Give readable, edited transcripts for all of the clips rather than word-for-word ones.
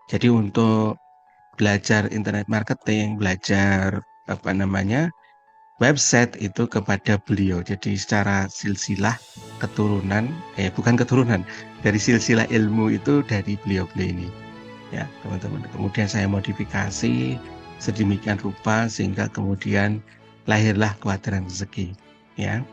Jadi untuk belajar internet marketing, belajar website itu kepada beliau. Jadi secara silsilah keturunan, bukan keturunan, dari silsilah ilmu itu dari beliau-beliau ini. Ya, teman-teman. Kemudian saya modifikasi sedemikian rupa sehingga kemudian lahirlah kuadran rezeki. Ya,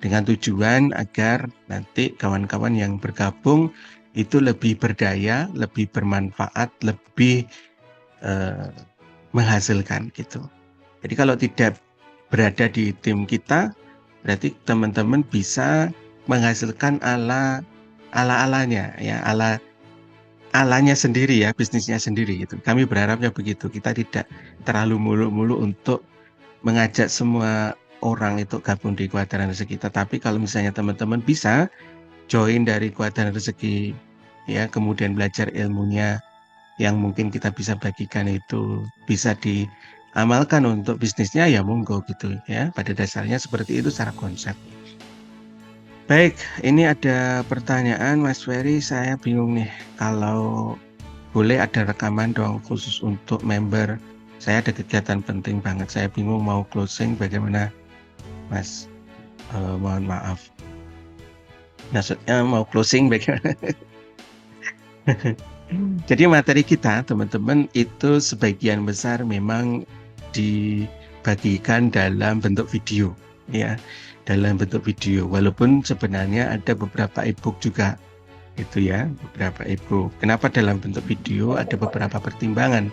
dengan tujuan agar nanti kawan-kawan yang bergabung itu lebih berdaya, lebih bermanfaat, lebih eh, menghasilkan gitu. Jadi kalau tidak berada di tim kita, berarti teman-teman bisa menghasilkan ala-alanya ya, alanya sendiri ya, bisnisnya sendiri gitu. Kami berharapnya begitu. Kita tidak terlalu mulu-mulu untuk mengajak semua orang itu gabung di Kuadran Rezeki. Tetapi kalau misalnya teman-teman bisa join dari Kuadran Rezeki ya, kemudian belajar ilmunya yang mungkin kita bisa bagikan itu bisa diamalkan untuk bisnisnya ya monggo gitu ya. Pada dasarnya seperti itu secara konsep. Baik, ini ada pertanyaan Mas Ferry, saya bingung nih kalau boleh ada rekaman dong khusus untuk member. Saya ada kegiatan penting banget. Saya bingung mau closing bagaimana, Mas? Mohon maaf. Maksudnya mau closing bagaimana? Jadi materi kita, teman-teman, itu sebagian besar memang dibagikan dalam bentuk video, ya, dalam bentuk video. Walaupun sebenarnya ada beberapa e-book juga, itu ya, beberapa e-book. Kenapa dalam bentuk video? Ada beberapa pertimbangan.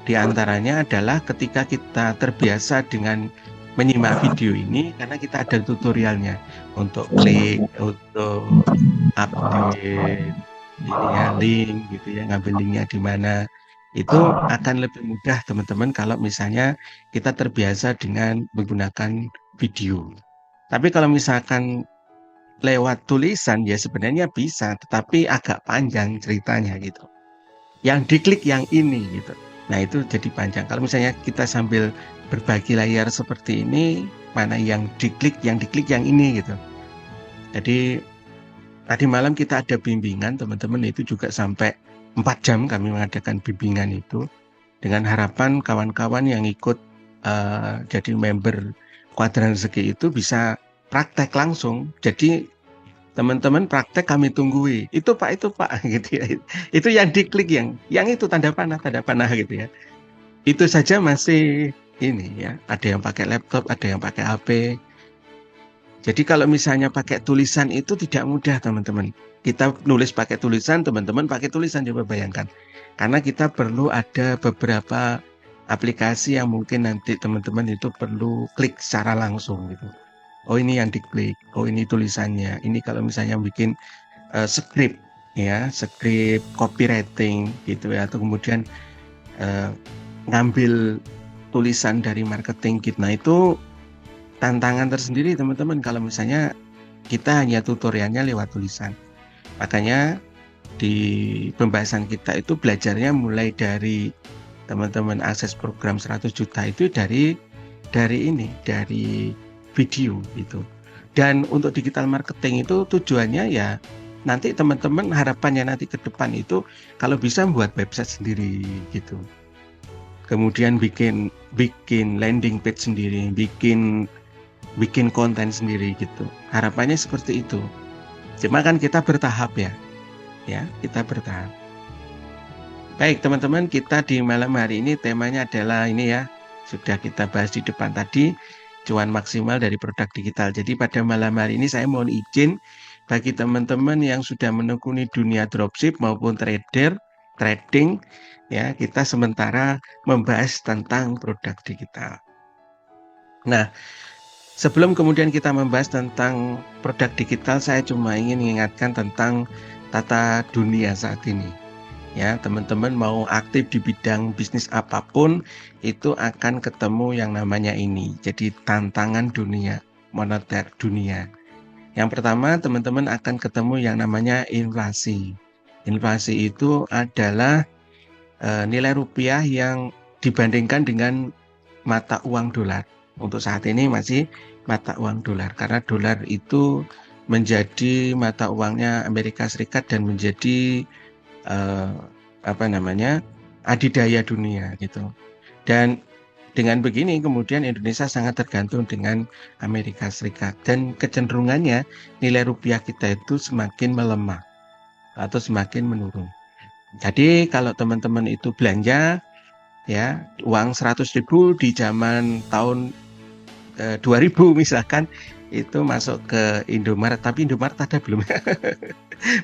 Di antaranya adalah ketika kita terbiasa dengan menyimak video ini, karena kita ada tutorialnya untuk klik, untuk update ini ya link gitu ya, ngambil linknya di mana, itu akan lebih mudah teman-teman kalau misalnya kita terbiasa dengan menggunakan video. Tapi kalau misalkan lewat tulisan ya sebenarnya bisa, tetapi agak panjang ceritanya gitu. Yang diklik yang ini gitu. Nah itu jadi panjang. Kalau misalnya kita sambil berbagi layar seperti ini, mana yang diklik yang ini gitu. Jadi tadi malam kita ada bimbingan teman-teman, itu juga sampai 4 jam kami mengadakan bimbingan itu dengan harapan kawan-kawan yang ikut jadi member Kuadran Rezeki itu bisa praktek langsung. Jadi teman-teman praktek kami tunggui. Itu Pak gitu ya. Itu yang diklik yang itu tanda panah gitu ya. Itu saja masih ini ya. Ada yang pakai laptop, ada yang pakai HP. Jadi kalau misalnya pakai tulisan itu tidak mudah teman-teman. Kita nulis pakai tulisan, teman-teman pakai tulisan, coba bayangkan. Karena kita perlu ada beberapa aplikasi yang mungkin nanti teman-teman itu perlu klik secara langsung gitu. Oh ini yang diklik, oh ini tulisannya. Ini kalau misalnya bikin skrip ya, skrip copywriting gitu ya, atau kemudian eh, ngambil tulisan dari marketing gitu. Nah itu tantangan tersendiri teman-teman kalau misalnya kita hanya tutorialnya lewat tulisan. Makanya di pembahasan kita itu belajarnya mulai dari teman-teman akses program 100 juta itu dari video gitu. Dan untuk digital marketing itu tujuannya ya nanti teman-teman harapannya nanti ke depan itu kalau bisa membuat website sendiri gitu. Kemudian bikin bikin landing page sendiri, bikin bikin konten sendiri gitu. Harapannya seperti itu. Cuma kan kita bertahap ya, kita bertahap. Baik teman-teman, kita di malam hari ini temanya adalah ini ya, sudah kita bahas di depan tadi, cuan maksimal dari produk digital. Jadi pada malam hari ini saya mohon izin bagi teman-teman yang sudah menekuni dunia dropship maupun trading, ya kita sementara membahas tentang produk digital. Nah, sebelum kemudian kita membahas tentang produk digital, saya cuma ingin mengingatkan tentang tata dunia saat ini. Ya, teman-teman mau aktif di bidang bisnis apapun, itu akan ketemu yang namanya ini. Jadi tantangan dunia, moneter dunia. Yang pertama, teman-teman akan ketemu yang namanya inflasi. Inflasi itu adalah nilai rupiah yang dibandingkan dengan mata uang dolar. Untuk saat ini masih mata uang dolar karena dolar itu menjadi mata uangnya Amerika Serikat dan menjadi eh, adidaya dunia gitu. Dan dengan begini kemudian Indonesia sangat tergantung dengan Amerika Serikat dan kecenderungannya nilai rupiah kita itu semakin melemah atau semakin menurun. Jadi kalau teman-teman itu belanja ya uang 100.000 di zaman tahun 2000 misalkan itu masuk ke Indomaret, tapi Indomaret ada belum?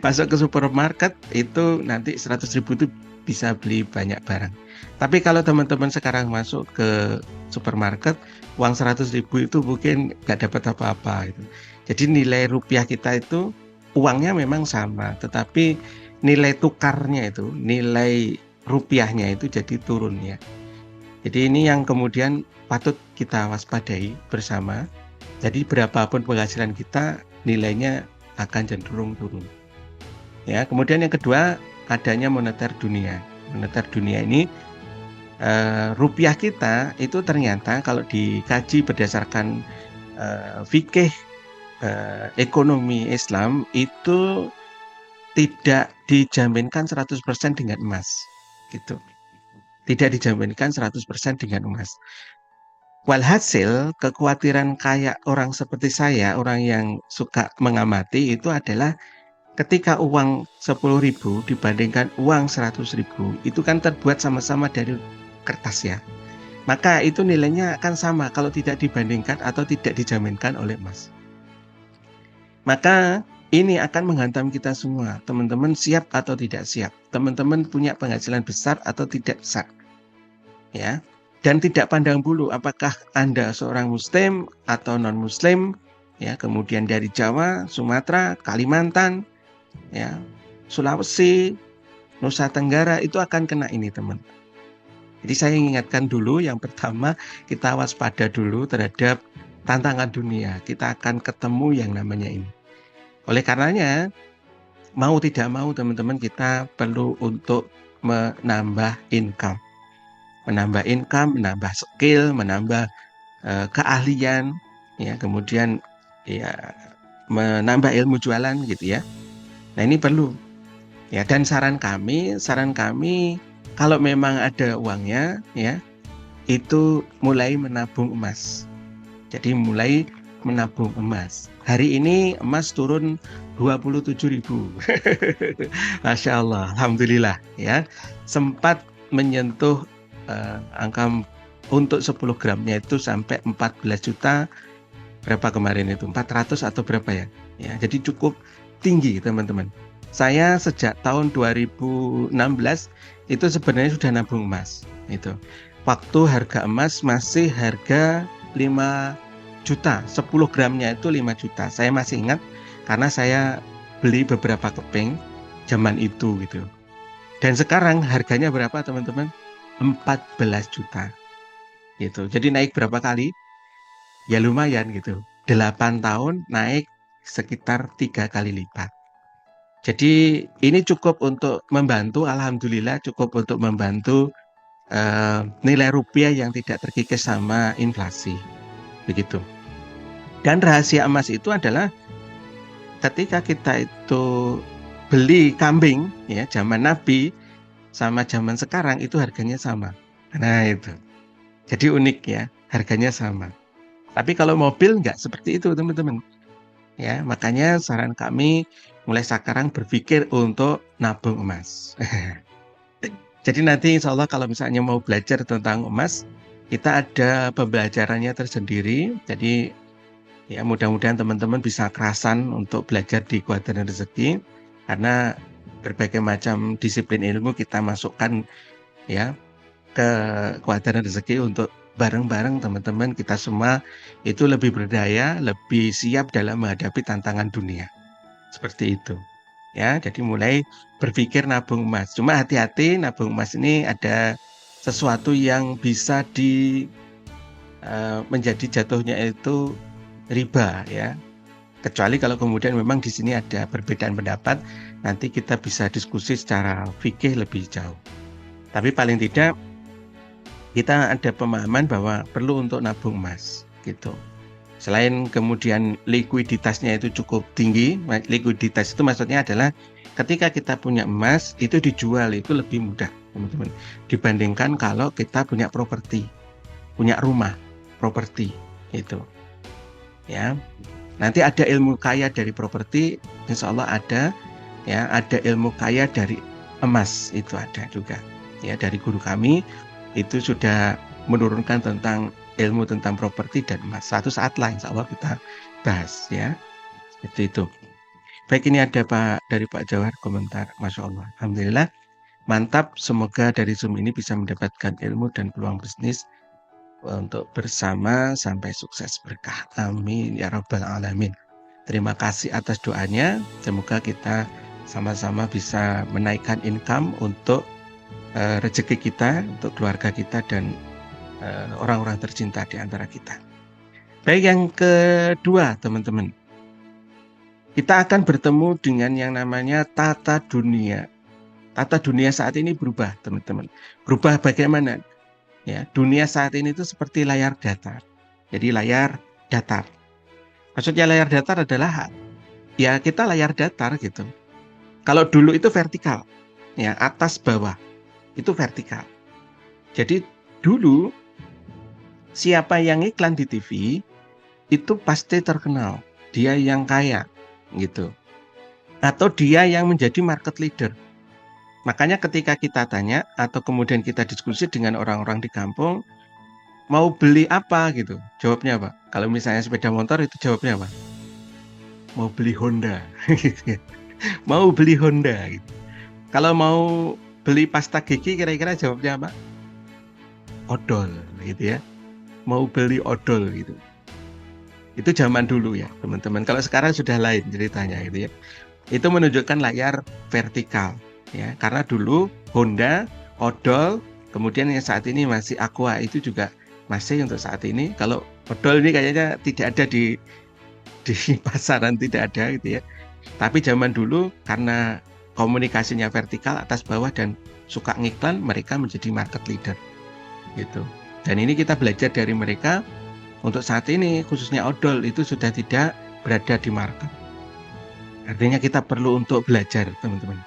Masuk ke supermarket itu nanti 100.000 itu bisa beli banyak barang. Tapi kalau teman-teman sekarang masuk ke supermarket, uang 100.000 itu mungkin nggak dapat apa-apa gitu. Jadi nilai rupiah kita itu uangnya memang sama, tetapi nilai tukarnya itu, nilai rupiahnya itu jadi turun ya. Jadi ini yang kemudian patut kita waspadai bersama. Jadi berapapun penghasilan kita, nilainya akan cenderung turun. Ya, kemudian yang kedua adanya moneter dunia. Moneter dunia ini rupiah kita itu ternyata kalau dikaji berdasarkan fikih ekonomi Islam itu tidak dijaminkan 100% dengan emas gitu. Tidak dijaminkan 100% dengan emas. Walhasil kekhawatiran kayak orang seperti saya, orang yang suka mengamati itu adalah ketika uang 10.000 dibandingkan uang 100.000 itu kan terbuat sama-sama dari kertas ya. Maka itu nilainya akan sama kalau tidak dibandingkan atau tidak dijaminkan oleh emas. Maka ini akan menghantam kita semua. Teman-teman siap atau tidak siap? Teman-teman punya penghasilan besar atau tidak besar? Ya. Dan tidak pandang bulu apakah Anda seorang muslim atau non-muslim, ya, kemudian dari Jawa, Sumatera, Kalimantan, ya, Sulawesi, Nusa Tenggara itu akan kena ini, teman. Jadi saya ingatkan dulu yang pertama kita waspada dulu terhadap tantangan dunia. Kita akan ketemu yang namanya ini. Oleh karenanya mau tidak mau teman-teman kita perlu untuk menambah income. Menambah income, menambah skill, menambah keahlian, ya, kemudian ya menambah ilmu jualan gitu ya. Nah, ini perlu. Ya, dan saran kami kalau memang ada uangnya ya, itu mulai menabung emas. Jadi mulai menabung emas. Hari ini emas turun 27.000. Masya Allah, alhamdulillah ya. Sempat menyentuh angka untuk 10 gramnya itu sampai 14 juta berapa kemarin itu 400 atau berapa ya. Ya, jadi cukup tinggi teman-teman. Saya sejak tahun 2016 itu sebenarnya sudah nabung emas itu. Waktu harga emas masih harga 5 juta, 10 gramnya itu 5 juta. Saya masih ingat karena saya beli beberapa keping zaman itu gitu. Dan sekarang harganya berapa teman-teman? 14 juta gitu. Jadi naik berapa kali? Ya lumayan gitu. 8 tahun naik sekitar 3 kali lipat. Jadi ini cukup untuk membantu, alhamdulillah cukup untuk membantu nilai rupiah yang tidak terkikis sama inflasi. Begitu. Dan rahasia emas itu adalah ketika kita itu beli kambing ya zaman Nabi sama zaman sekarang itu harganya sama. Nah itu. Jadi unik ya, harganya sama. Tapi kalau mobil nggak seperti itu teman-teman. Ya, makanya saran kami mulai sekarang berpikir untuk nabung emas. Jadi nanti insya Allah kalau misalnya mau belajar tentang emas, kita ada pembelajarannya tersendiri. Jadi ya mudah-mudahan teman-teman bisa kerasan untuk belajar di Kuadran Rezeki. Karena berbagai macam disiplin ilmu kita masukkan ya ke Kuadran Rezeki untuk bareng-bareng teman-teman kita semua itu lebih berdaya, lebih siap dalam menghadapi tantangan dunia. Seperti itu. Ya, jadi mulai berpikir nabung emas. Cuma hati-hati nabung emas ini ada sesuatu yang bisa menjadi jatuhnya itu riba ya. Kecuali kalau kemudian memang di sini ada perbedaan pendapat, nanti kita bisa diskusi secara fikih lebih jauh. Tapi paling tidak kita ada pemahaman bahwa perlu untuk nabung emas gitu. Selain kemudian likuiditasnya itu cukup tinggi, likuiditas itu maksudnya adalah Ketika kita punya emas, itu dijual itu lebih mudah, teman-teman. Dibandingkan kalau kita punya properti, punya rumah, properti itu. Ya, nanti ada ilmu kaya dari properti, insya Allah ada. Ya, ada ilmu kaya dari emas, itu ada juga. Ya, dari guru kami itu sudah menurunkan tentang ilmu tentang properti dan emas. Satu saat lah, insya Allah kita bahas ya. Seperti itu. Baik, ini ada dari Pak Jawahar komentar. Masya Allah. Alhamdulillah. Mantap. Semoga dari Zoom ini bisa mendapatkan ilmu dan peluang bisnis untuk bersama sampai sukses berkah. Amin. Ya Rabbal Alamin. Terima kasih atas doanya. Semoga kita sama-sama bisa menaikkan income untuk rezeki kita, untuk keluarga kita, dan orang-orang tercinta di antara kita. Baik, yang kedua, teman-teman. Kita akan bertemu dengan yang namanya tata dunia. Tata dunia saat ini berubah, teman-teman. Berubah bagaimana? Ya, dunia saat ini itu seperti layar datar. Jadi layar datar. Maksudnya layar datar adalah ya kita layar datar gitu. Kalau dulu itu vertikal, ya atas bawah itu vertikal. Jadi dulu siapa yang iklan di TV itu pasti terkenal, dia yang kaya gitu. Atau dia yang menjadi market leader. Makanya ketika kita tanya atau kemudian kita diskusi dengan orang-orang di kampung, mau beli apa gitu? Jawabnya apa? Kalau misalnya sepeda motor itu jawabnya apa? Mau beli Honda. Mau beli Honda gitu. Kalau mau beli pasta gigi kira-kira jawabnya apa? Odol gitu ya. Mau beli odol gitu. Itu zaman dulu ya, teman-teman. Kalau sekarang sudah lain ceritanya gitu ya. Itu menunjukkan layar vertikal ya. Karena dulu Honda, odol, kemudian yang saat ini masih Aqua itu juga masih untuk saat ini. Kalau odol ini kayaknya tidak ada di pasaran, tidak ada gitu ya. Tapi zaman dulu karena komunikasinya vertikal atas bawah dan suka ngiklan, mereka menjadi market leader gitu. Dan ini kita belajar dari mereka. Untuk saat ini khususnya odol itu sudah tidak berada di market. Artinya kita perlu untuk belajar, teman-teman.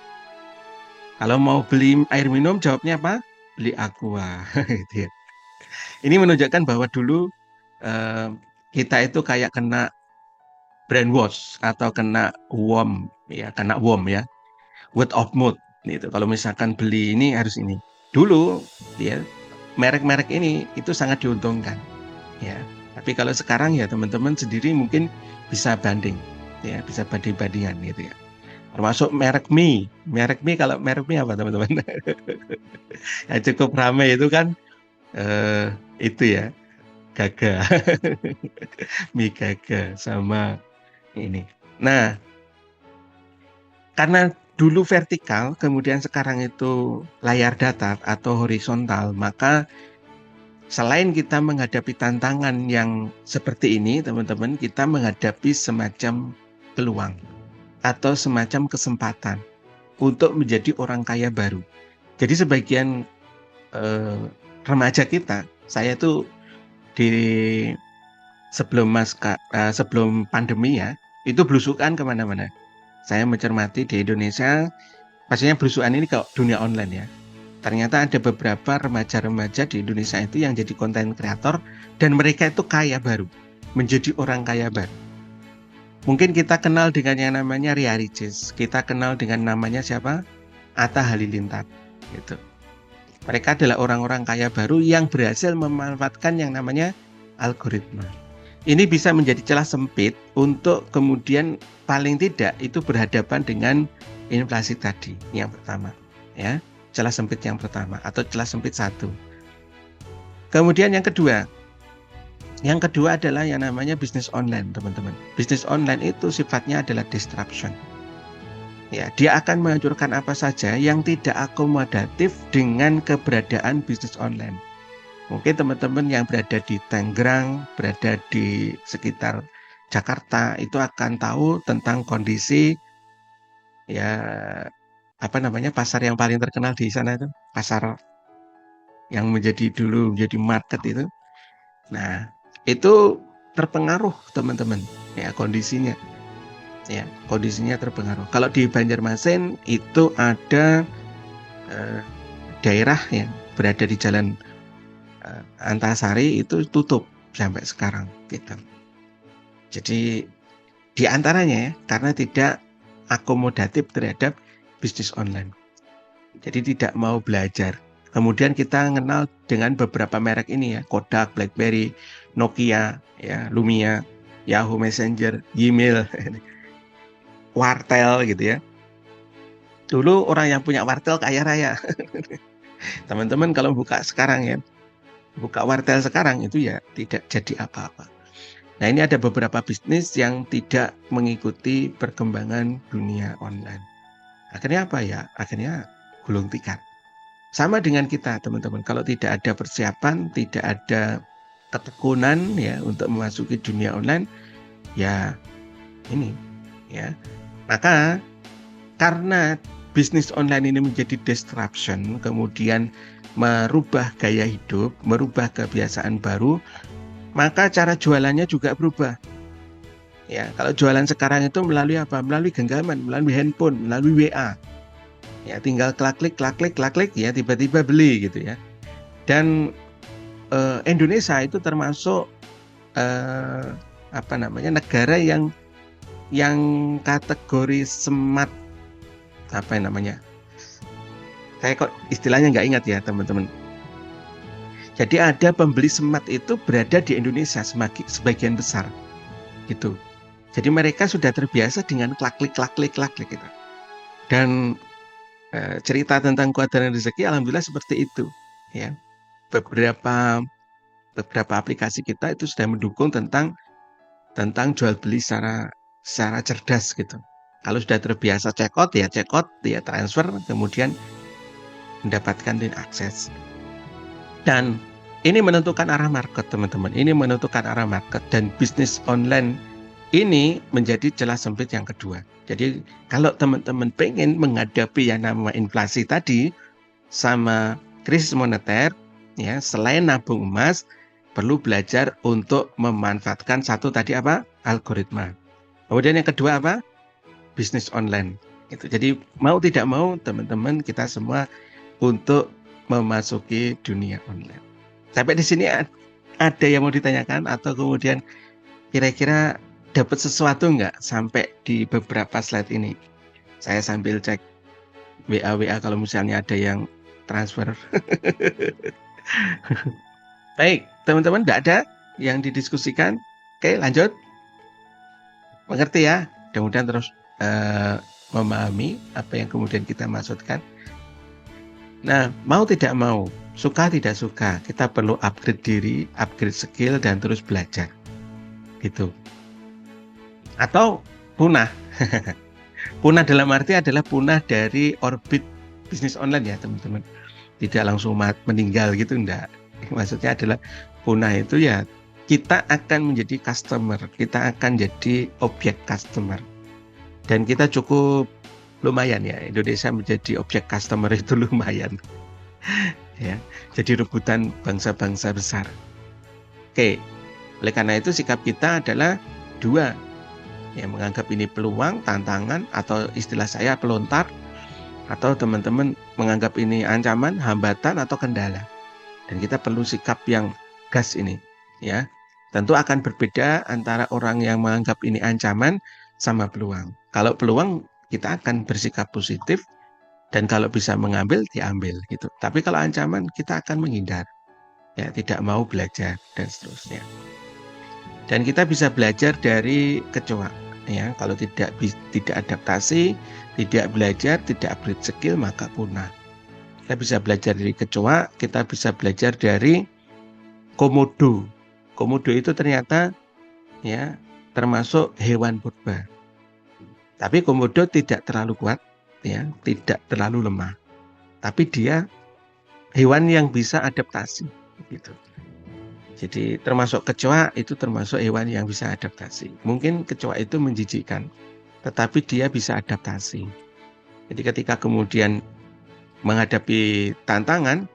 Kalau mau beli air minum jawabnya apa? Beli Aqua gitu ya. Ini menunjukkan bahwa dulu kita itu kayak kena brainwash atau kena worm ya, word of mouth gitu. Kalau misalkan beli ini harus ini. Dulu ya merek-merek ini itu sangat diuntungkan ya. Tapi kalau sekarang ya teman-teman sendiri mungkin bisa banding ya, bisa banding-bandingan gitu ya. Termasuk merek mie. Kalau merek mie apa teman-teman? Yang cukup ramai itu kan itu ya, Gaga. Mie Gaga sama ini. Nah, karena dulu vertikal, kemudian sekarang itu layar datar atau horizontal, maka selain kita menghadapi tantangan yang seperti ini, teman-teman, kita menghadapi semacam peluang atau semacam kesempatan untuk menjadi orang kaya baru. Jadi sebagian remaja kita, saya tuh di sebelum pandemi ya, itu belusukan kemana-mana. Saya mencermati di Indonesia, pastinya belusukan ini ke dunia online ya. Ternyata ada beberapa remaja-remaja di Indonesia itu yang jadi konten kreator dan mereka itu kaya baru, menjadi orang kaya baru. Mungkin kita kenal dengan yang namanya Ria Ricis, kita kenal dengan namanya siapa? Atta Halilintar gitu. Mereka adalah orang-orang kaya baru yang berhasil memanfaatkan yang namanya algoritma. Ini bisa menjadi celah sempit untuk kemudian paling tidak itu berhadapan dengan inflasi tadi yang pertama ya. Celah sempit yang pertama atau celah sempit satu. Kemudian yang kedua adalah yang namanya bisnis online, teman-teman. Bisnis online itu sifatnya adalah disruption. Ya, dia akan menghancurkan apa saja yang tidak akomodatif dengan keberadaan bisnis online. Mungkin teman-teman yang berada di Tangerang, berada di sekitar Jakarta itu akan tahu tentang kondisi ya pasar yang paling terkenal di sana itu, pasar yang dulu menjadi market itu. Nah, itu terpengaruh teman-teman ya kondisinya. ya, kondisinya terpengaruh. Kalau di Banjarmasin itu ada daerah yang berada di Jalan Antasari itu tutup sampai sekarang gitu. Jadi di antaranya ya, karena tidak akomodatif terhadap bisnis online. Jadi tidak mau belajar. Kemudian kita kenal dengan beberapa merek ini ya, Kodak, BlackBerry, Nokia, ya, Lumia, Yahoo Messenger, Gmail, Wartel gitu ya. Dulu orang yang punya Wartel kaya raya. Teman-teman kalau buka sekarang ya, buka Wartel sekarang itu ya tidak jadi apa-apa. Nah, ini ada beberapa bisnis yang tidak mengikuti perkembangan dunia online. Akhirnya apa ya? Akhirnya gulung tikar. Sama dengan kita, teman-teman. Kalau tidak ada persiapan, tidak ada ketekunan ya untuk memasuki dunia online, ya ini ya. Maka karena bisnis online ini menjadi disruption, kemudian merubah gaya hidup, merubah kebiasaan baru, maka cara jualannya juga berubah. Ya, kalau jualan sekarang itu melalui apa? Melalui genggaman, melalui handphone, melalui WA. Ya, tinggal klik, ya tiba-tiba beli gitu ya. Dan Indonesia itu termasuk negara yang kategori smart, apa yang namanya? Saya kok istilahnya nggak ingat ya teman-teman. Jadi ada pembeli smart itu berada di Indonesia sebagian besar, gitu. Jadi mereka sudah terbiasa dengan klik gitu. Dan cerita tentang kuadran rezeki, alhamdulillah seperti itu, ya. Beberapa aplikasi kita itu sudah mendukung tentang jual beli secara cerdas gitu. Kalau sudah terbiasa check out, ya transfer, kemudian mendapatkan link akses. Dan ini menentukan arah market, teman-teman. Ini menentukan arah market, dan bisnis online ini menjadi celah sempit yang kedua. Jadi kalau teman-teman pengen menghadapi yang namanya inflasi tadi sama krisis moneter, ya, selain nabung emas, perlu belajar untuk memanfaatkan satu tadi apa? Algoritma. Kemudian yang kedua apa? Bisnis online. Gitu. Jadi mau tidak mau teman-teman kita semua untuk memasuki dunia online. Sampai di sini ada yang mau ditanyakan atau kemudian kira-kira dapat sesuatu nggak sampai di beberapa slide ini? Saya sambil cek WA kalau misalnya ada yang transfer. Baik, teman-teman, nggak ada yang didiskusikan? Oke, lanjut. Mengerti ya? Mudah-mudahan terus memahami apa yang kemudian kita maksudkan. Nah, mau tidak mau, suka tidak suka, kita perlu upgrade diri, upgrade skill, dan terus belajar. Gitu. Atau punah. Punah dalam arti adalah punah dari orbit bisnis online ya, teman-teman. Tidak langsung meninggal gitu, enggak. Maksudnya adalah punah itu ya kita akan menjadi customer, kita akan jadi objek customer. Dan kita cukup lumayan ya, Indonesia menjadi objek customer itu lumayan. Ya, jadi rebutan bangsa-bangsa besar. Oke, oleh karena itu sikap kita adalah dua. Ya, menganggap ini peluang, tantangan, atau istilah saya pelontar, atau teman-teman menganggap ini ancaman, hambatan, atau kendala. Dan kita perlu sikap yang gas ini, ya. Tentu akan berbeda antara orang yang menganggap ini ancaman sama peluang. Kalau peluang kita akan bersikap positif, dan kalau bisa mengambil diambil gitu. Tapi kalau ancaman kita akan menghindar, ya, tidak mau belajar dan seterusnya. Dan kita bisa belajar dari kecoa, ya. Kalau tidak adaptasi, tidak belajar, tidak upgrade skill, maka punah. Kita bisa belajar dari kecoa, kita bisa belajar dari komodo. Komodo itu ternyata ya termasuk hewan purba. Tapi komodo tidak terlalu kuat, ya, tidak terlalu lemah. Tapi dia hewan yang bisa adaptasi gitu. Jadi termasuk kecoa itu termasuk hewan yang bisa adaptasi. Mungkin kecoa itu menjijikkan, tetapi dia bisa adaptasi. Jadi ketika kemudian menghadapi tantangan,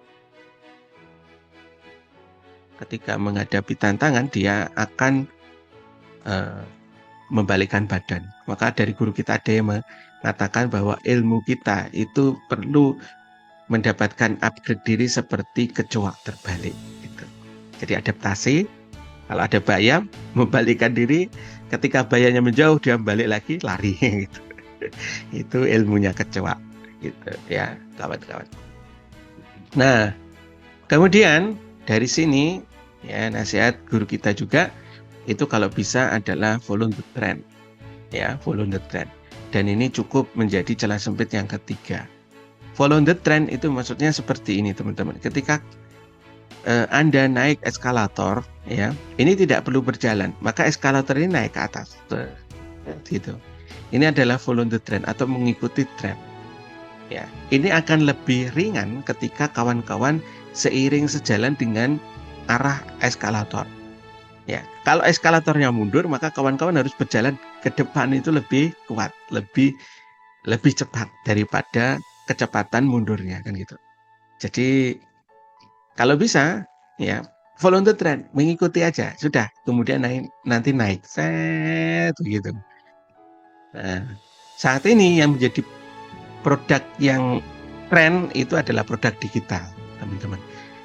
dia akan membalikkan badan. Maka dari guru kita ada yang mengatakan bahwa ilmu kita itu perlu mendapatkan upgrade diri seperti kecoa terbalik gitu. Jadi adaptasi, kalau ada bayam membalikkan diri, ketika bayamnya menjauh dia balik lagi lari gitu. Itu ilmunya kecoa gitu ya, kawan-kawan. Nah, kemudian dari sini ya nasihat guru kita juga itu kalau bisa adalah follow the trend. Ya, follow the trend. Dan ini cukup menjadi celah sempit yang ketiga. Follow the trend itu maksudnya seperti ini, teman-teman. Ketika Anda naik eskalator, ya, ini tidak perlu berjalan, maka eskalator ini naik ke atas, gitu. Ini adalah follow the trend atau mengikuti tren. Ya, ini akan lebih ringan ketika kawan-kawan seiring sejalan dengan arah eskalator. Ya, kalau eskalatornya mundur, maka kawan-kawan harus berjalan ke depan itu lebih kuat, lebih cepat daripada kecepatan mundurnya, kan gitu. Jadi kalau bisa, ya follow the trend, mengikuti aja, sudah. Kemudian nanti naik, set gitu. Nah, saat ini yang menjadi produk yang tren itu adalah produk digital, teman-teman.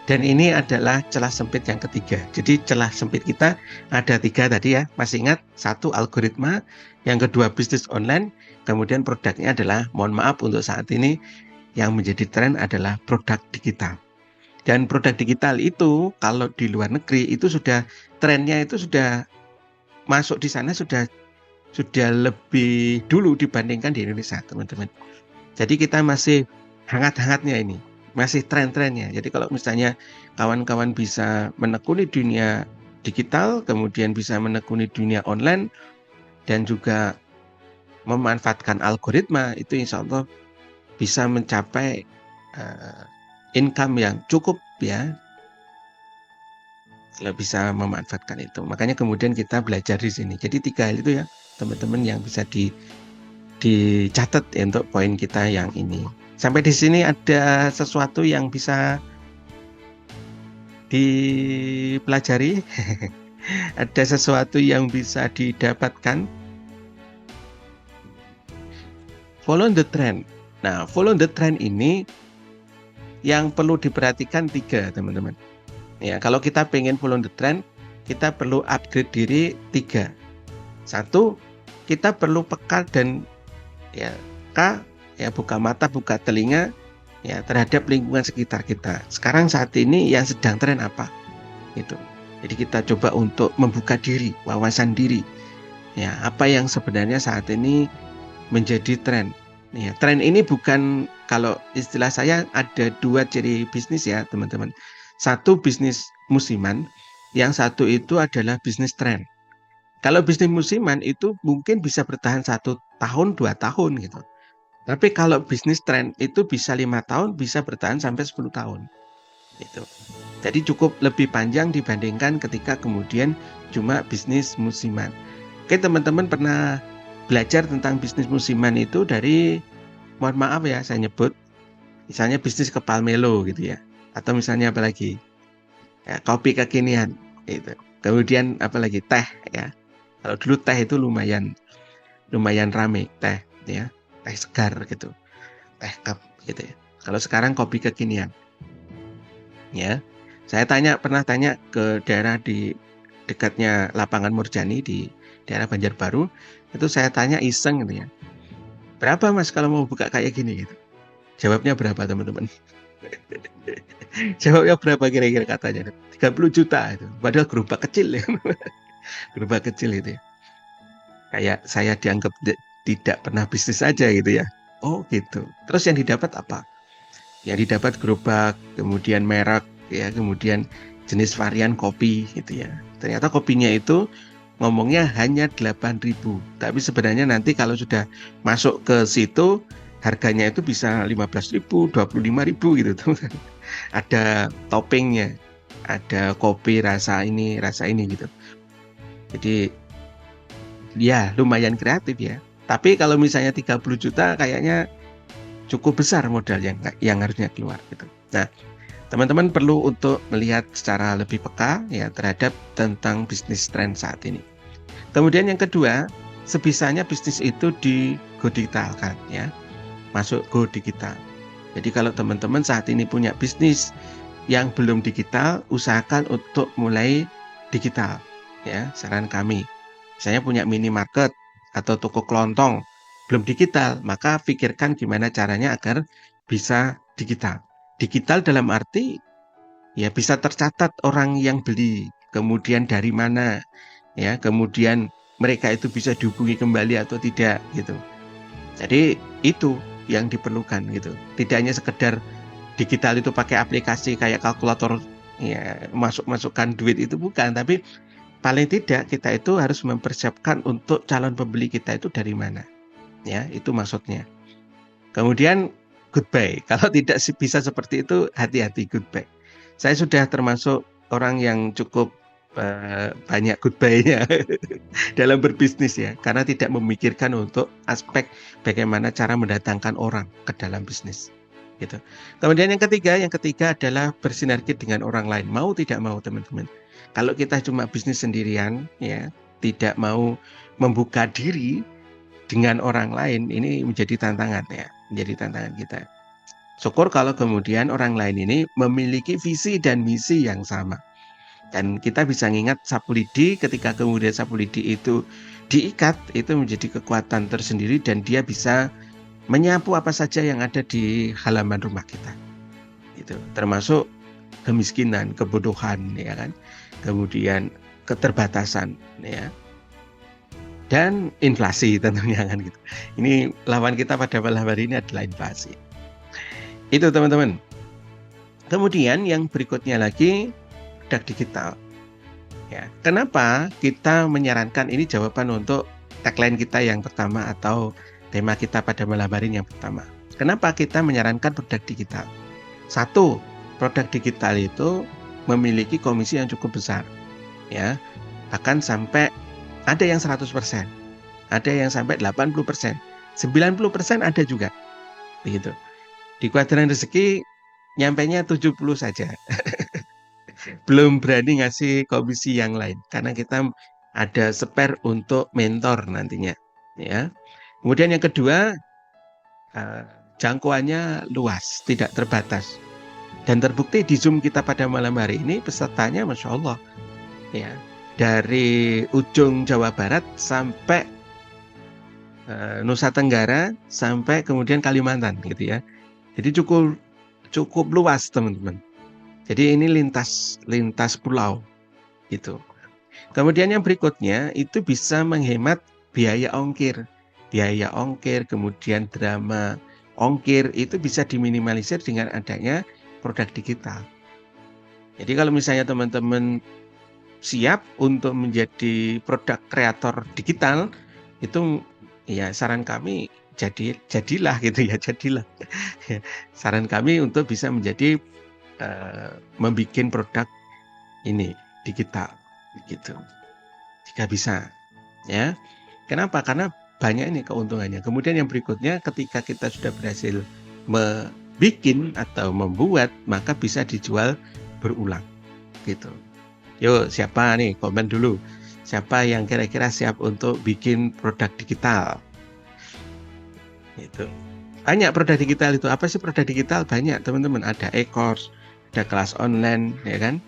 Dan ini adalah celah sempit yang ketiga. Jadi celah sempit kita ada 3 tadi ya, masih ingat? 1 algoritma, yang kedua bisnis online, kemudian produknya adalah, mohon maaf untuk saat ini, yang menjadi tren adalah produk digital. Dan produk digital itu kalau di luar negeri itu sudah trennya itu sudah masuk di sana sudah lebih dulu dibandingkan di Indonesia, teman-teman. Jadi kita masih hangat-hangatnya ini, masih tren-trennya. Jadi kalau misalnya kawan-kawan bisa menekuni dunia digital, kemudian bisa menekuni dunia online, dan juga memanfaatkan algoritma, itu insya Allah bisa mencapai income yang cukup ya, kalau bisa memanfaatkan itu. Makanya kemudian kita belajar di sini. Jadi 3 hal itu ya, teman-teman, yang bisa dicatat ya, untuk poin kita yang ini. Sampai di sini ada sesuatu yang bisa dipelajari? Ada sesuatu yang bisa didapatkan? Follow the trend. Nah, follow the trend ini yang perlu diperhatikan 3, teman-teman. Ya, kalau kita pengen follow the trend, kita perlu upgrade diri 3. 1, kita perlu peka dan ya buka mata, buka telinga ya terhadap lingkungan sekitar kita. Sekarang saat ini yang sedang tren apa? Gitu. Jadi kita coba untuk membuka diri, wawasan diri. Ya, apa yang sebenarnya saat ini menjadi tren. Ya, tren ini bukan, kalau istilah saya ada 2 ciri bisnis ya, teman-teman. 1 bisnis musiman, yang 1 itu adalah bisnis tren. Kalau bisnis musiman itu mungkin bisa bertahan 1 tahun, 2 tahun gitu. Tapi kalau bisnis tren itu bisa 5 tahun, bisa bertahan sampai 10 tahun. Gitu. Jadi cukup lebih panjang dibandingkan ketika kemudian cuma bisnis musiman. Oke, teman-teman pernah belajar tentang bisnis musiman itu dari, mohon maaf ya saya nyebut, misalnya bisnis kepal melo gitu ya, atau misalnya apa lagi ya, kopi kekinian gitu. Kemudian apa lagi, teh ya. Kalau dulu teh itu lumayan rame, teh ya, teh segar gitu, teh cup gitu ya. Kalau sekarang kopi kekinian ya. Saya pernah tanya ke daerah di dekatnya lapangan Murjani di daerah Banjarbaru, itu saya tanya iseng gitu ya, berapa mas kalau mau buka kayak gini gitu. Jawabnya berapa, teman-teman? Jawabnya berapa kira-kira katanya? 30 juta itu. Padahal gerobak kecil ya. Gerobak kecil itu ya. Kayak saya dianggap tidak pernah bisnis aja gitu ya. Oh gitu. Terus yang didapat apa? Yang didapat gerobak, kemudian merek ya, kemudian jenis varian kopi gitu ya. Ternyata kopinya itu ngomongnya hanya 8.000, tapi sebenarnya nanti kalau sudah masuk ke situ harganya itu bisa 15.000, 25.000 gitu tuh. Ada toppingnya, ada kopi rasa ini gitu. Jadi ya lumayan kreatif ya. Tapi kalau misalnya 30 juta kayaknya cukup besar modal yang harusnya keluar gitu. Nah, teman-teman perlu untuk melihat secara lebih peka ya terhadap tentang bisnis tren saat ini. Kemudian yang kedua, sebisanya bisnis itu di go digitalkan ya, masuk go digital. Jadi kalau teman-teman saat ini punya bisnis yang belum digital, usahakan untuk mulai digital ya, saran kami. Misalnya punya minimarket atau toko kelontong belum digital, maka pikirkan gimana caranya agar bisa digital. Digital dalam arti ya bisa tercatat orang yang beli, kemudian dari mana ya, kemudian mereka itu bisa dihubungi kembali atau tidak gitu. Jadi itu yang diperlukan gitu. Tidak hanya sekedar digital itu pakai aplikasi kayak kalkulator ya, masukkan duit itu bukan, tapi paling tidak kita itu harus mempersiapkan untuk calon pembeli kita itu dari mana. Ya, itu maksudnya. Kemudian goodbye. Kalau tidak bisa seperti itu, hati-hati goodbye. Saya sudah termasuk orang yang cukup banyak goodbye-nya dalam berbisnis ya, karena tidak memikirkan untuk aspek bagaimana cara mendatangkan orang ke dalam bisnis. Gitu. Kemudian yang ketiga adalah bersinergi dengan orang lain. Mau tidak mau teman-teman. Kalau kita cuma bisnis sendirian ya, tidak mau membuka diri dengan orang lain, ini menjadi tantangan ya, menjadi tantangan kita. Syukur kalau kemudian orang lain ini memiliki visi dan misi yang sama. Dan kita bisa mengingat sapu lidi, ketika kemudian sapu lidi itu diikat, itu menjadi kekuatan tersendiri dan dia bisa menyapu apa saja yang ada di halaman rumah kita. Itu termasuk kemiskinan, kebodohan ya kan. Kemudian keterbatasan ya. Dan inflasi tentunya kan gitu. Ini lawan kita pada malam hari ini adalah inflasi. Itu teman-teman. Kemudian yang berikutnya lagi produk digital. Ya, kenapa kita menyarankan ini jawaban untuk tagline kita yang pertama atau tema kita pada malam hari ini yang pertama. Kenapa kita menyarankan produk digital? Satu, produk digital itu memiliki komisi yang cukup besar. Ya, akan sampai ada yang 100%, ada yang sampai 80%, 90% ada juga. Begitu. Di kuadran rezeki nyampainya 70 saja. Belum berani ngasih komisi yang lain karena kita ada spare untuk mentor nantinya ya. Kemudian yang kedua, jangkauannya luas, tidak terbatas. Dan terbukti di Zoom kita pada malam hari ini pesertanya Masya Allah ya, dari ujung Jawa Barat sampai Nusa Tenggara sampai kemudian Kalimantan gitu ya. Jadi cukup luas teman-teman. Jadi ini lintas pulau gitu. Kemudian yang berikutnya itu bisa menghemat biaya ongkir. Biaya ongkir, kemudian drama ongkir itu bisa diminimalisir dengan adanya produk digital. Jadi kalau misalnya teman-teman siap untuk menjadi produk kreator digital, itu ya saran kami jadilah gitu ya, jadilah. Saran kami untuk bisa menjadi membuat produk ini digital gitu, jika bisa ya. Kenapa? Karena banyak ini keuntungannya. Kemudian yang berikutnya, ketika kita sudah berhasil membuat atau membuat, maka bisa dijual berulang gitu. Yuk, siapa nih, komen dulu, siapa yang kira-kira siap untuk bikin produk digital itu. Banyak produk digital itu. Apa sih produk digital? Banyak teman-teman. Ada e-course, ada kelas online, ya kan?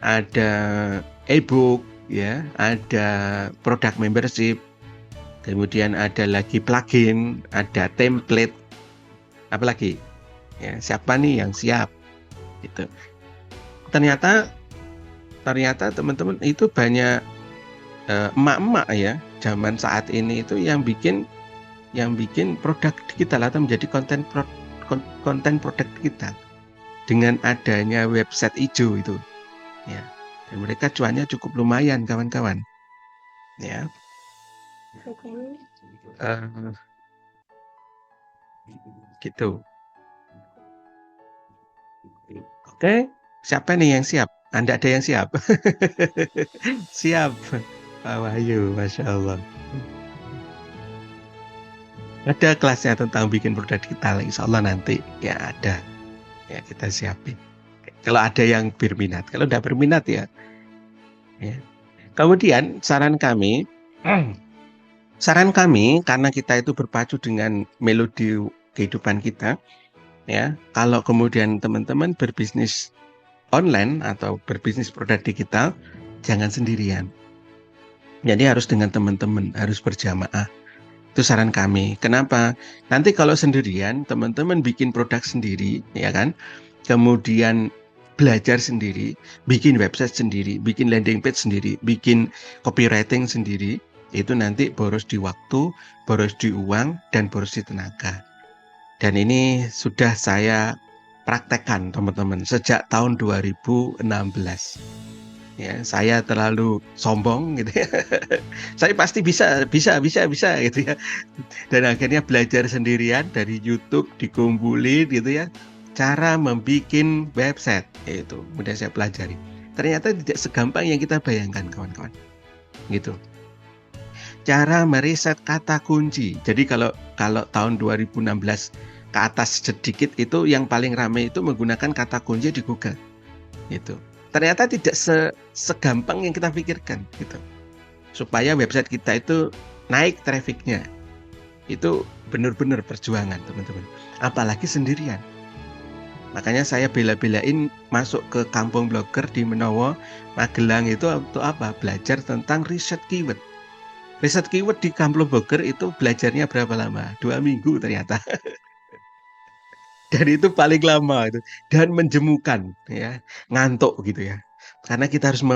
Ada e-book, ya, ada produk membership, kemudian ada lagi plugin, ada template, apalagi? Ya, siapa nih yang siap? Gitu. Ternyata teman-teman itu banyak emak-emak ya, zaman saat ini itu yang bikin produk digital atau menjadi konten produk digital dengan adanya website hijau itu ya, dan mereka cuannya cukup lumayan kawan-kawan ya. Gitu. Oke, siapa nih yang siap? Anda ada yang siap? Siap Pak Wahyu, Masya Allah. Ada kelasnya tentang bikin produk digital, insya Allah nanti ya ada. Ya kita siapin. Kalau ada yang berminat, kalau tidak berminat ya. Kemudian saran kami, Saran kami, karena kita itu berpacu dengan melodi kehidupan kita, ya, kalau kemudian teman-teman berbisnis online atau berbisnis produk digital, jangan sendirian. Jadi harus dengan teman-teman, harus berjamaah. Itu saran kami. Kenapa? Nanti kalau sendirian, teman-teman bikin produk sendiri, ya kan? Kemudian belajar sendiri, bikin website sendiri, bikin landing page sendiri, bikin copywriting sendiri, itu nanti boros di waktu, boros di uang, dan boros di tenaga. Dan ini sudah saya praktekkan, teman-teman, sejak tahun 2016. Ya, saya terlalu sombong gitu ya. Saya pasti bisa gitu ya. Dan akhirnya belajar sendirian dari YouTube, dikumpulin gitu ya. Cara membuat website, itu kemudian saya pelajari. Ternyata tidak segampang yang kita bayangkan, kawan-kawan. Gitu. Cara mereset kata kunci. Jadi kalau tahun 2016 ke atas sedikit itu yang paling ramai itu menggunakan kata kunci di Google. Gitu. Ternyata tidak segampang yang kita pikirkan gitu. Supaya website kita itu naik trafficnya. Itu benar-benar perjuangan, teman-teman. Apalagi sendirian. Makanya saya bela-belain masuk ke kampung blogger di Menowo, Magelang itu untuk apa? Belajar tentang riset keyword. Riset keyword di kampung blogger itu belajarnya berapa lama? 2 minggu ternyata. Dan itu paling lama itu, dan menjemukan ya, ngantuk gitu ya. Karena kita harus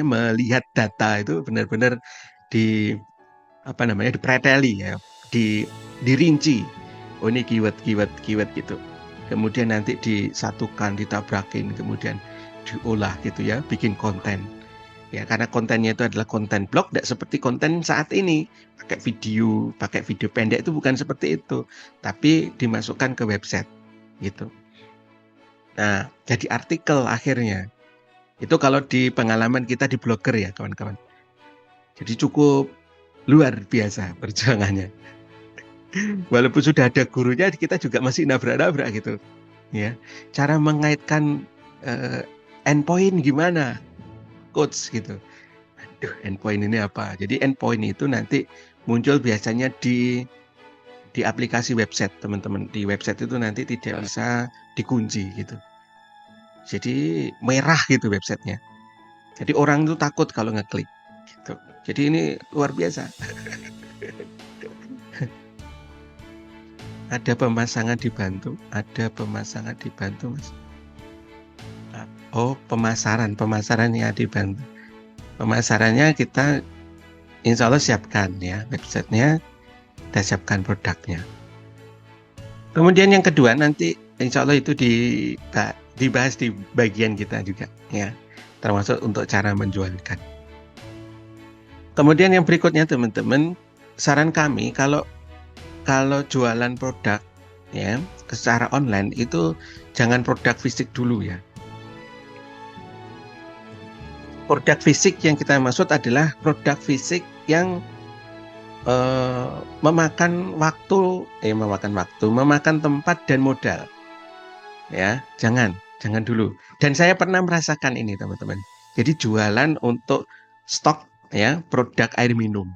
melihat data itu benar-benar di dipreteli ya, dirinci. Oh ini keyword gitu. Kemudian nanti disatukan, ditabrakin, kemudian diolah gitu ya, bikin konten. Ya, karena kontennya itu adalah konten blog, tidak seperti konten saat ini. Pakai video pendek itu bukan seperti itu. Tapi dimasukkan ke website, gitu. Nah, jadi artikel akhirnya. Itu kalau di pengalaman kita di blogger ya, kawan-kawan. Jadi cukup luar biasa perjuangannya. Walaupun sudah ada gurunya, kita juga masih nabrak-nabrak gitu. Ya, cara mengaitkan endpoint gimana? Coach gitu. Aduh, endpoint ini apa? Jadi endpoint itu nanti muncul biasanya di aplikasi website, teman-teman. Di website itu nanti tidak bisa dikunci gitu. Jadi merah gitu websitenya. Jadi orang itu takut kalau ngeklik gitu. Jadi ini luar biasa. Ada pemasangan dibantu, Mas. Oh, pemasarannya dibantu. Pemasarannya kita insya Allah siapkan ya, websitenya, kita siapkan produknya. Kemudian yang kedua nanti insya Allah itu dibahas di bagian kita juga ya, termasuk untuk cara menjualkan. Kemudian yang berikutnya teman-teman, saran kami kalau jualan produk ya secara online itu jangan produk fisik dulu ya. Produk fisik yang kita maksud adalah produk fisik yang memakan tempat dan modal. Ya, jangan dulu. Dan saya pernah merasakan ini, teman-teman. Jadi jualan untuk stok ya, produk air minum.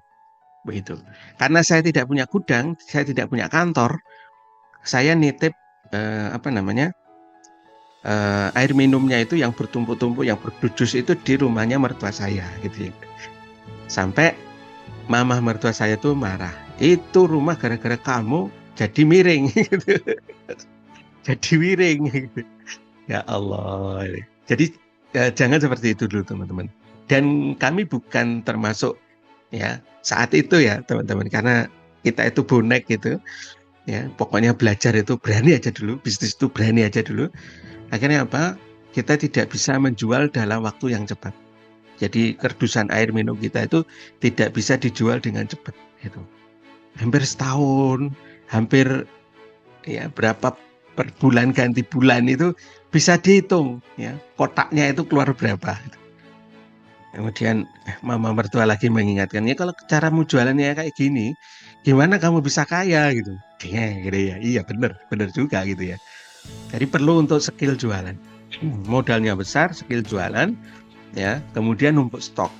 Begitu. Karena saya tidak punya gudang, saya tidak punya kantor, saya nitip air minumnya itu yang bertumpuk-tumpuk, yang berdujus itu di rumahnya mertua saya gitu ya. Sampai mama mertua saya tuh marah. Itu rumah gara-gara kamu jadi miring gitu. Jadi miring gitu. Ya Allah. Jadi jangan seperti itu dulu teman-teman. Dan kami bukan termasuk ya saat itu ya teman-teman, karena kita itu bonek gitu. Ya, pokoknya belajar itu berani aja dulu, bisnis itu berani aja dulu. Akhirnya apa? Kita tidak bisa menjual dalam waktu yang cepat. Jadi kerdusan air minum kita itu tidak bisa dijual dengan cepat gitu. Hampir setahun, hampir ya berapa per bulan ganti bulan itu bisa dihitung ya. Kotaknya itu keluar berapa. Kemudian mama mertua lagi mengingatkan, ya kalau caramu jualannya kayak gini, gimana kamu bisa kaya gitu. Gitu ya. Iya benar juga gitu ya. Jadi perlu untuk skill jualan. Modalnya besar, skill jualan, ya. Kemudian numpuk stok,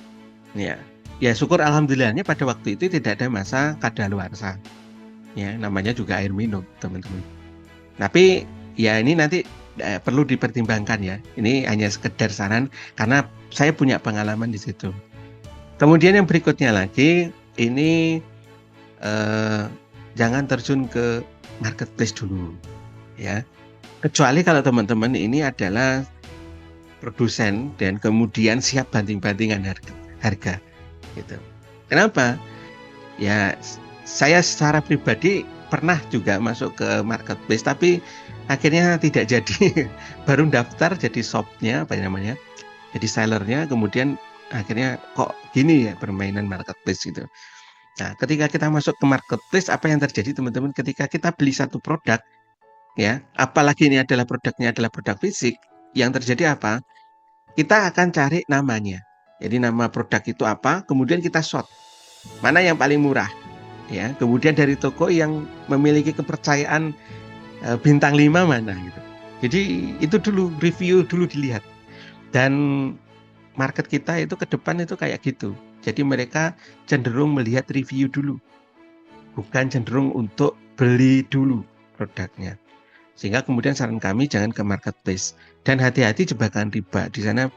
ya. Ya syukur alhamdulillahnya pada waktu itu tidak ada masa kadaluarsa. Ya, namanya juga air minum, teman-teman. Tapi ya ini nanti perlu dipertimbangkan ya. Ini hanya sekedar saran karena saya punya pengalaman di situ. Kemudian yang berikutnya lagi, ini jangan terjun ke marketplace dulu, ya. Kecuali kalau teman-teman ini adalah produsen dan kemudian siap banting-bantingan harga, gitu. Kenapa? Ya, saya secara pribadi pernah juga masuk ke marketplace, tapi akhirnya tidak jadi. Baru daftar jadi shopnya, apa namanya, jadi sellernya, kemudian akhirnya kok gini ya permainan marketplace gitu. Nah, ketika kita masuk ke marketplace, apa yang terjadi teman-teman? Ketika kita beli satu produk, ya, apalagi ini adalah produknya adalah produk fisik, yang terjadi apa? Kita akan cari namanya. Jadi nama produk itu apa? Kemudian kita short mana yang paling murah, ya. Kemudian dari toko yang memiliki kepercayaan bintang 5 mana gitu. Jadi itu dulu review dulu dilihat. Dan market kita itu ke depan itu kayak gitu. Jadi mereka cenderung melihat review dulu, bukan cenderung untuk beli dulu produknya. Sehingga kemudian saran kami jangan ke marketplace dan hati-hati jebakan riba. Di sana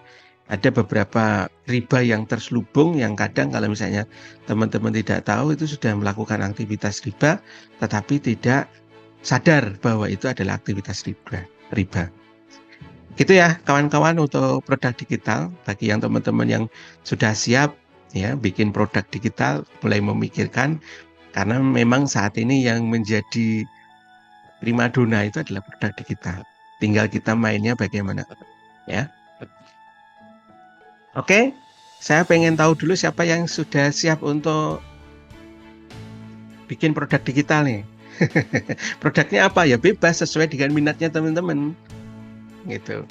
ada beberapa riba yang terselubung yang kadang kalau misalnya teman-teman tidak tahu itu sudah melakukan aktivitas riba tetapi tidak sadar bahwa itu adalah aktivitas riba. Gitu ya kawan-kawan untuk produk digital bagi yang teman-teman yang sudah siap ya bikin produk digital mulai memikirkan karena memang saat ini yang menjadi primadona itu adalah produk digital. Tinggal kita mainnya bagaimana ya. Oke, saya pengen tahu dulu siapa yang sudah siap untuk bikin produk digital nih. Produknya apa ya bebas sesuai dengan minatnya teman-teman gitu.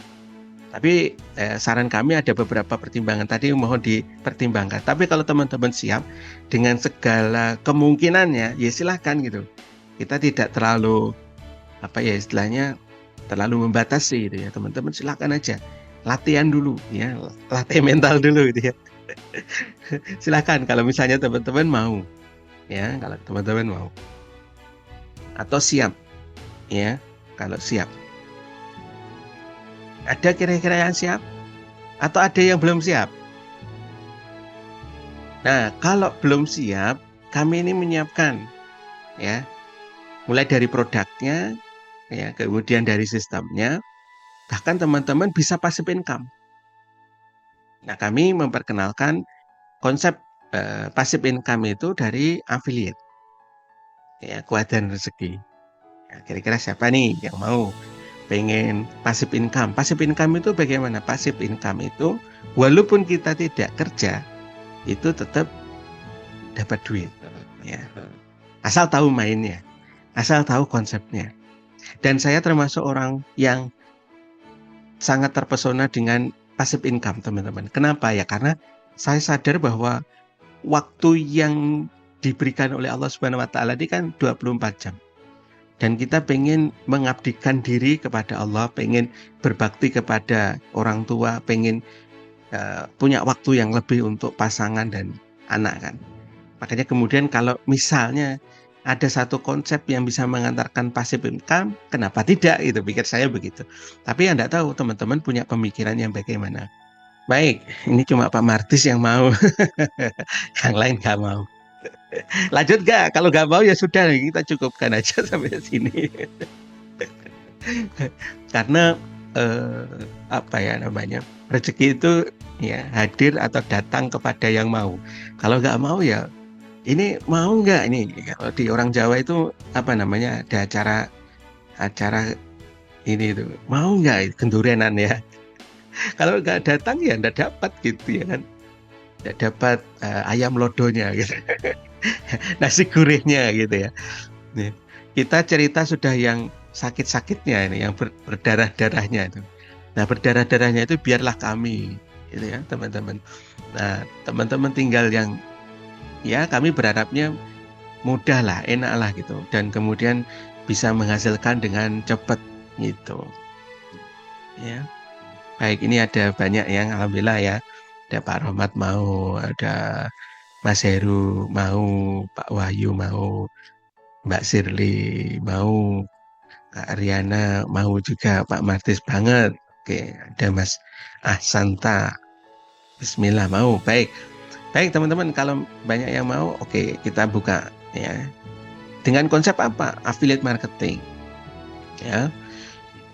Tapi saran kami ada beberapa pertimbangan tadi mohon dipertimbangkan. Tapi kalau teman-teman siap dengan segala kemungkinannya, ya silahkan gitu. Kita tidak terlalu apa ya istilahnya terlalu membatasi gitu ya. Teman-teman silahkan aja latihan dulu ya, latih mental dulu gitu ya. Silahkan kalau misalnya teman-teman mau ya, kalau teman-teman mau atau siap ya, kalau siap. Ada kira-kira yang siap? Atau ada yang belum siap? Nah, kalau belum siap, kami ini menyiapkan, ya, mulai dari produknya, ya, kemudian dari sistemnya, bahkan teman-teman bisa passive income. Nah, kami memperkenalkan konsep passive income itu dari affiliate, ya, kuadran rezeki. Nah, kira-kira siapa nih yang mau pengen passive income? Passive income itu bagaimana? Passive income itu walaupun kita tidak kerja, itu tetap dapat duit ya. Asal tahu mainnya, asal tahu konsepnya. Dan saya termasuk orang yang sangat terpesona dengan passive income, teman-teman. Kenapa ya? Karena saya sadar bahwa waktu yang diberikan oleh Allah Subhanahu wa taala ini kan 24 jam. Dan kita pengen mengabdikan diri kepada Allah, pengen berbakti kepada orang tua, pengen punya waktu yang lebih untuk pasangan dan anak kan. Makanya kemudian kalau misalnya ada satu konsep yang bisa mengantarkan passive income, kenapa tidak? Itu pikir saya begitu. Tapi Anda tahu teman-teman punya pemikiran yang bagaimana. Baik, ini cuma Pak Martis yang mau, yang lain nggak mau. Lanjut nggak? Kalau nggak mau ya sudah, kita cukupkan aja sampai sini. Karena apa ya namanya rezeki itu ya hadir atau datang kepada yang mau. Kalau nggak mau ya ini mau nggak ini? Kalau di orang Jawa itu apa namanya ada acara ini itu mau nggak gendurenan ya? Kalau nggak datang ya nggak dapat gitu ya kan? Nggak dapat ayam lodonya gitu, nasi gurihnya gitu ya. Nih, kita cerita sudah yang sakit-sakitnya ini, yang berdarah-darahnya itu. Nah, berdarah-darahnya itu biarlah kami, gitu ya, teman-teman. Nah, teman-teman tinggal yang, ya kami berharapnya mudah lah, enak lah gitu. Dan kemudian bisa menghasilkan dengan cepat gitu. Ya, baik ini ada banyak yang alhamdulillah ya. Ada Pak Rahmat mau, ada Mas Heru mau, Pak Wahyu mau, Mbak Shirley mau, Kak Ariana mau juga, Pak Martis banget. Oke, ada Mas Ahsanta. Bismillah mau. Baik. Baik teman-teman, kalau banyak yang mau, oke kita buka ya. Dengan konsep apa? Affiliate marketing. Ya.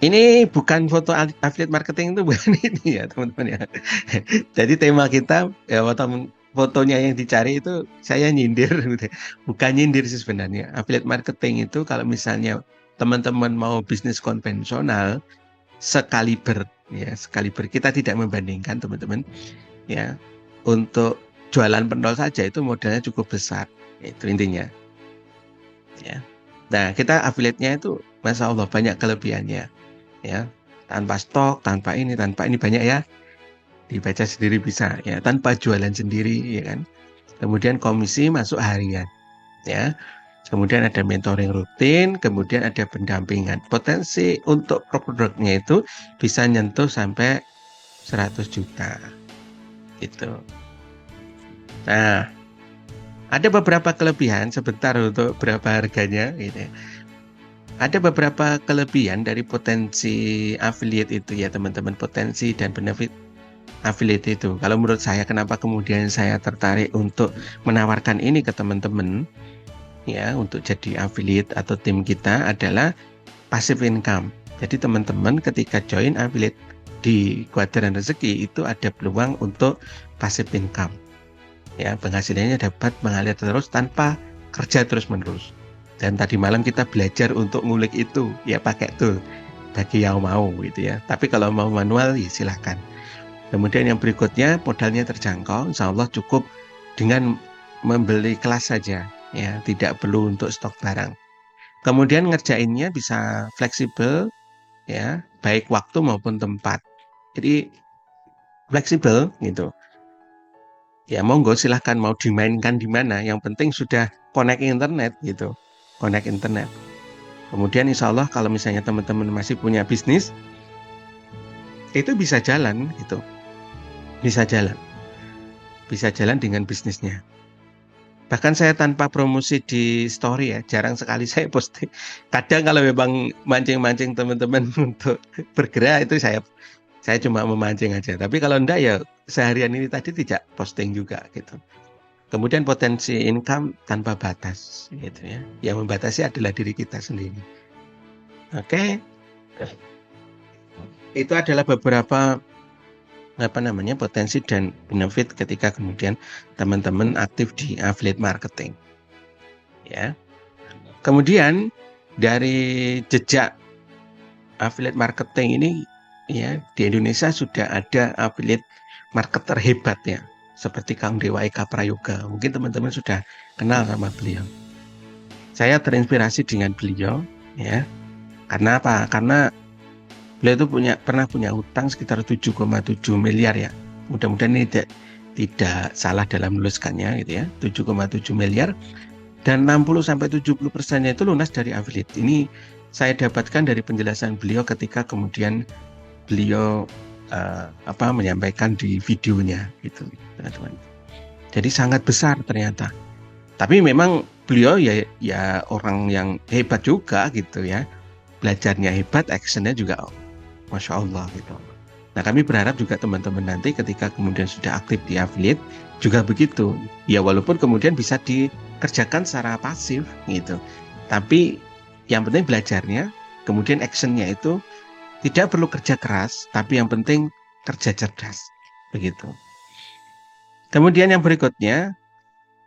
Ini bukan foto affiliate marketing itu bukan ini ya teman-teman ya. Jadi tema kita ya fotonya yang dicari itu saya nyindir gitu. Bukan nyindir sih sebenarnya. Affiliate marketing itu kalau misalnya teman-teman mau bisnis konvensional sekaliber ya, sekaliber kita tidak membandingkan teman-teman ya. Untuk jualan pentol saja itu modalnya cukup besar. Itu intinya ya. Nah, kita affiliate-nya itu Masya Allah banyak kelebihannya ya, tanpa stok, tanpa ini banyak ya, dibaca sendiri bisa ya, tanpa jualan sendiri ya kan. Kemudian komisi masuk harian ya, kemudian ada mentoring rutin, kemudian ada pendampingan. Potensi untuk produknya itu bisa nyentuh sampai 100 juta gitu. Nah, ada beberapa kelebihan sebentar untuk berapa harganya gitu ya. Ada beberapa kelebihan dari potensi affiliate itu ya teman-teman, potensi dan benefit affiliate itu. Kalau menurut saya kenapa kemudian saya tertarik untuk menawarkan ini ke teman-teman ya untuk jadi affiliate atau tim kita adalah passive income. Jadi teman-teman ketika join affiliate di Kuadran Rezeki itu ada peluang untuk passive income. Ya, penghasilannya dapat mengalir terus tanpa kerja terus-menerus. Dan tadi malam kita belajar untuk ngulik itu, ya pakai tool bagi yang mau gitu ya. Tapi kalau mau manual ya silahkan. Kemudian yang berikutnya modalnya terjangkau, insya Allah cukup dengan membeli kelas saja, ya tidak perlu untuk stok barang. Kemudian ngerjainnya bisa fleksibel, ya baik waktu maupun tempat. Jadi fleksibel gitu. Ya monggo silahkan mau dimainkan di mana. Yang penting sudah connect internet gitu, connect internet. Kemudian insya Allah kalau misalnya teman-teman masih punya bisnis, itu bisa jalan gitu, bisa jalan dengan bisnisnya. Bahkan saya tanpa promosi di story ya, jarang sekali saya posting. Kadang kalau memang mancing-mancing teman-teman untuk bergerak itu saya cuma memancing aja. Tapi kalau enggak ya seharian ini tadi tidak posting juga gitu. Kemudian potensi income tanpa batas gitu ya. Yang membatasi adalah diri kita sendiri. Oke. Itu adalah beberapa potensi dan benefit ketika kemudian teman-teman aktif di affiliate marketing. Ya. Kemudian dari jejak affiliate marketing ini ya di Indonesia sudah ada affiliate marketer hebat ya, seperti Kang Dewa Eka Prayoga. Mungkin teman-teman sudah kenal sama beliau. Saya terinspirasi dengan beliau ya. Karena apa? Karena beliau itu pernah punya utang sekitar 7,7 miliar ya. Mudah-mudahan ini tidak salah dalam menuliskannya gitu ya. 7,7 miliar dan 60-70%-nya itu lunas dari affiliate. Ini saya dapatkan dari penjelasan beliau ketika kemudian beliau menyampaikan di videonya gitu, teman-teman. Jadi sangat besar ternyata. Tapi memang beliau ya orang yang hebat juga gitu ya. Belajarnya hebat, actionnya juga Masya Allah gitu. Nah kami berharap juga teman-teman nanti ketika kemudian sudah aktif di affiliate juga begitu. Ya walaupun kemudian bisa dikerjakan secara pasif gitu. Tapi yang penting belajarnya, kemudian actionnya itu tidak perlu kerja keras, tapi yang penting kerja cerdas. Begitu. Kemudian yang berikutnya,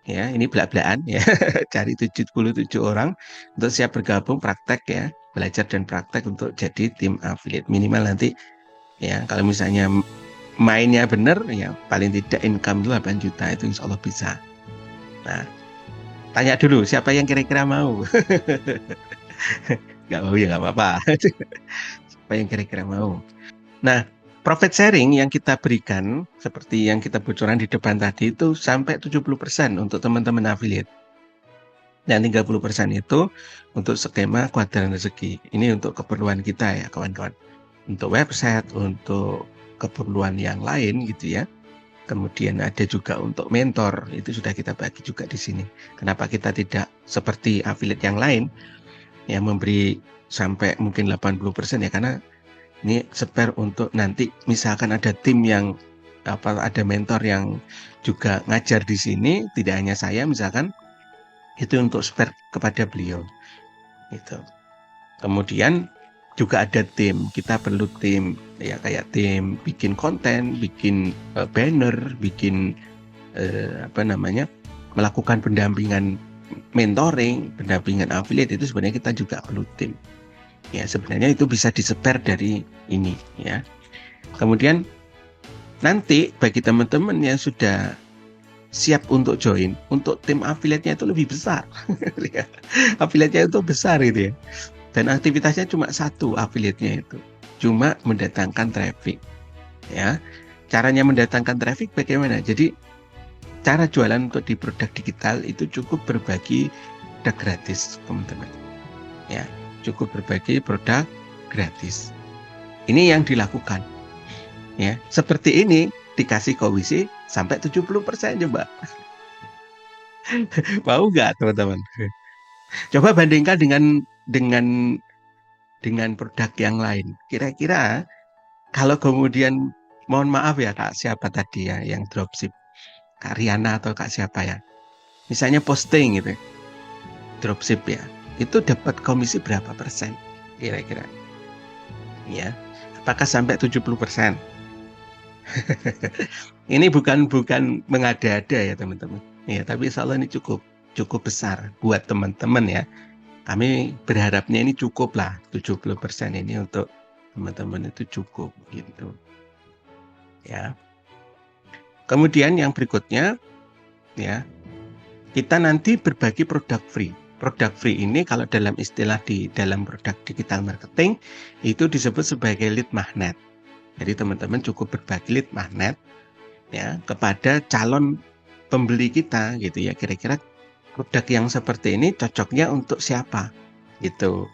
ya ini belak-belakan ya, cari 77 orang untuk siap bergabung praktek ya, belajar dan praktek untuk jadi tim affiliate. Minimal nanti ya kalau misalnya mainnya benar ya paling tidak income 8 juta itu insya Allah bisa. Nah tanya dulu siapa yang kira-kira mau. Nggak mau ya nggak apa-apa. Siapa yang kira-kira mau. Nah profit sharing yang kita berikan seperti yang kita bocoran di depan tadi itu sampai 70% untuk teman-teman affiliate. Dan 30% itu untuk skema Kuadran Rezeki. Ini untuk keperluan kita ya kawan-kawan. Untuk website, untuk keperluan yang lain gitu ya. Kemudian ada juga untuk mentor, itu sudah kita bagi juga di sini. Kenapa kita tidak seperti affiliate yang lain yang memberi sampai mungkin 80% ya, karena ini spare untuk nanti misalkan ada tim yang ada mentor yang juga ngajar di sini, tidak hanya saya misalkan, itu untuk spare kepada beliau gitu. Kemudian juga ada tim, kita perlu tim ya, kayak tim bikin konten, bikin banner, bikin melakukan pendampingan mentoring, pendampingan affiliate, itu sebenarnya kita juga perlu tim. Ya, sebenarnya itu bisa di-spare dari ini ya. Kemudian nanti bagi teman-teman yang sudah siap untuk join, untuk tim affiliate-nya itu lebih besar. Affiliate-nya itu besar gitu ya. Dan aktivitasnya cuma satu affiliate-nya itu, cuma mendatangkan traffic ya. Caranya mendatangkan traffic bagaimana? Jadi cara jualan untuk di produk digital itu cukup berbagi produk gratis, teman-teman ya, cukup berbagi produk gratis. Ini yang dilakukan ya. Seperti ini dikasih komisi sampai 70% coba. Mau nggak teman-teman? Coba bandingkan dengan produk yang lain. Kira-kira kalau kemudian, mohon maaf ya Kak, siapa tadi ya yang dropship? Kak Riana atau Kak siapa ya? Misalnya posting gitu, dropship ya, itu dapat komisi berapa persen? Kira-kira ya, apakah sampai 70%? Ini bukan mengada-ada ya teman-teman. Ya, tapi insya Allah ini cukup besar buat teman-teman ya. Kami berharapnya ini cukup lah, 70% ini untuk teman-teman itu cukup gitu ya. Kemudian yang berikutnya ya, kita nanti berbagi produk free. Produk free ini kalau dalam istilah di dalam produk digital marketing itu disebut sebagai lead magnet. Jadi teman-teman cukup berbagi lead magnet ya kepada calon pembeli kita gitu ya. Kira-kira produk yang seperti ini cocoknya untuk siapa gitu.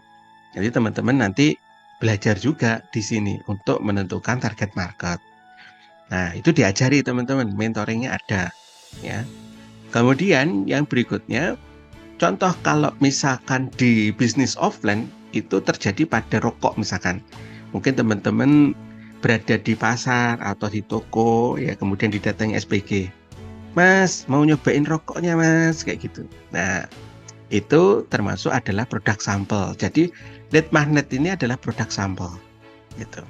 Jadi teman-teman nanti belajar juga di sini untuk menentukan target market. Nah, itu diajari teman-teman, mentoringnya ada ya. Kemudian yang berikutnya, contoh kalau misalkan di bisnis offline itu terjadi pada rokok misalkan. Mungkin teman-teman berada di pasar atau di toko ya, kemudian didatangi SPG. Mas, mau nyobain rokoknya Mas, kayak gitu. Nah, itu termasuk adalah produk sampel. Jadi lead magnet ini adalah produk sampel gitu.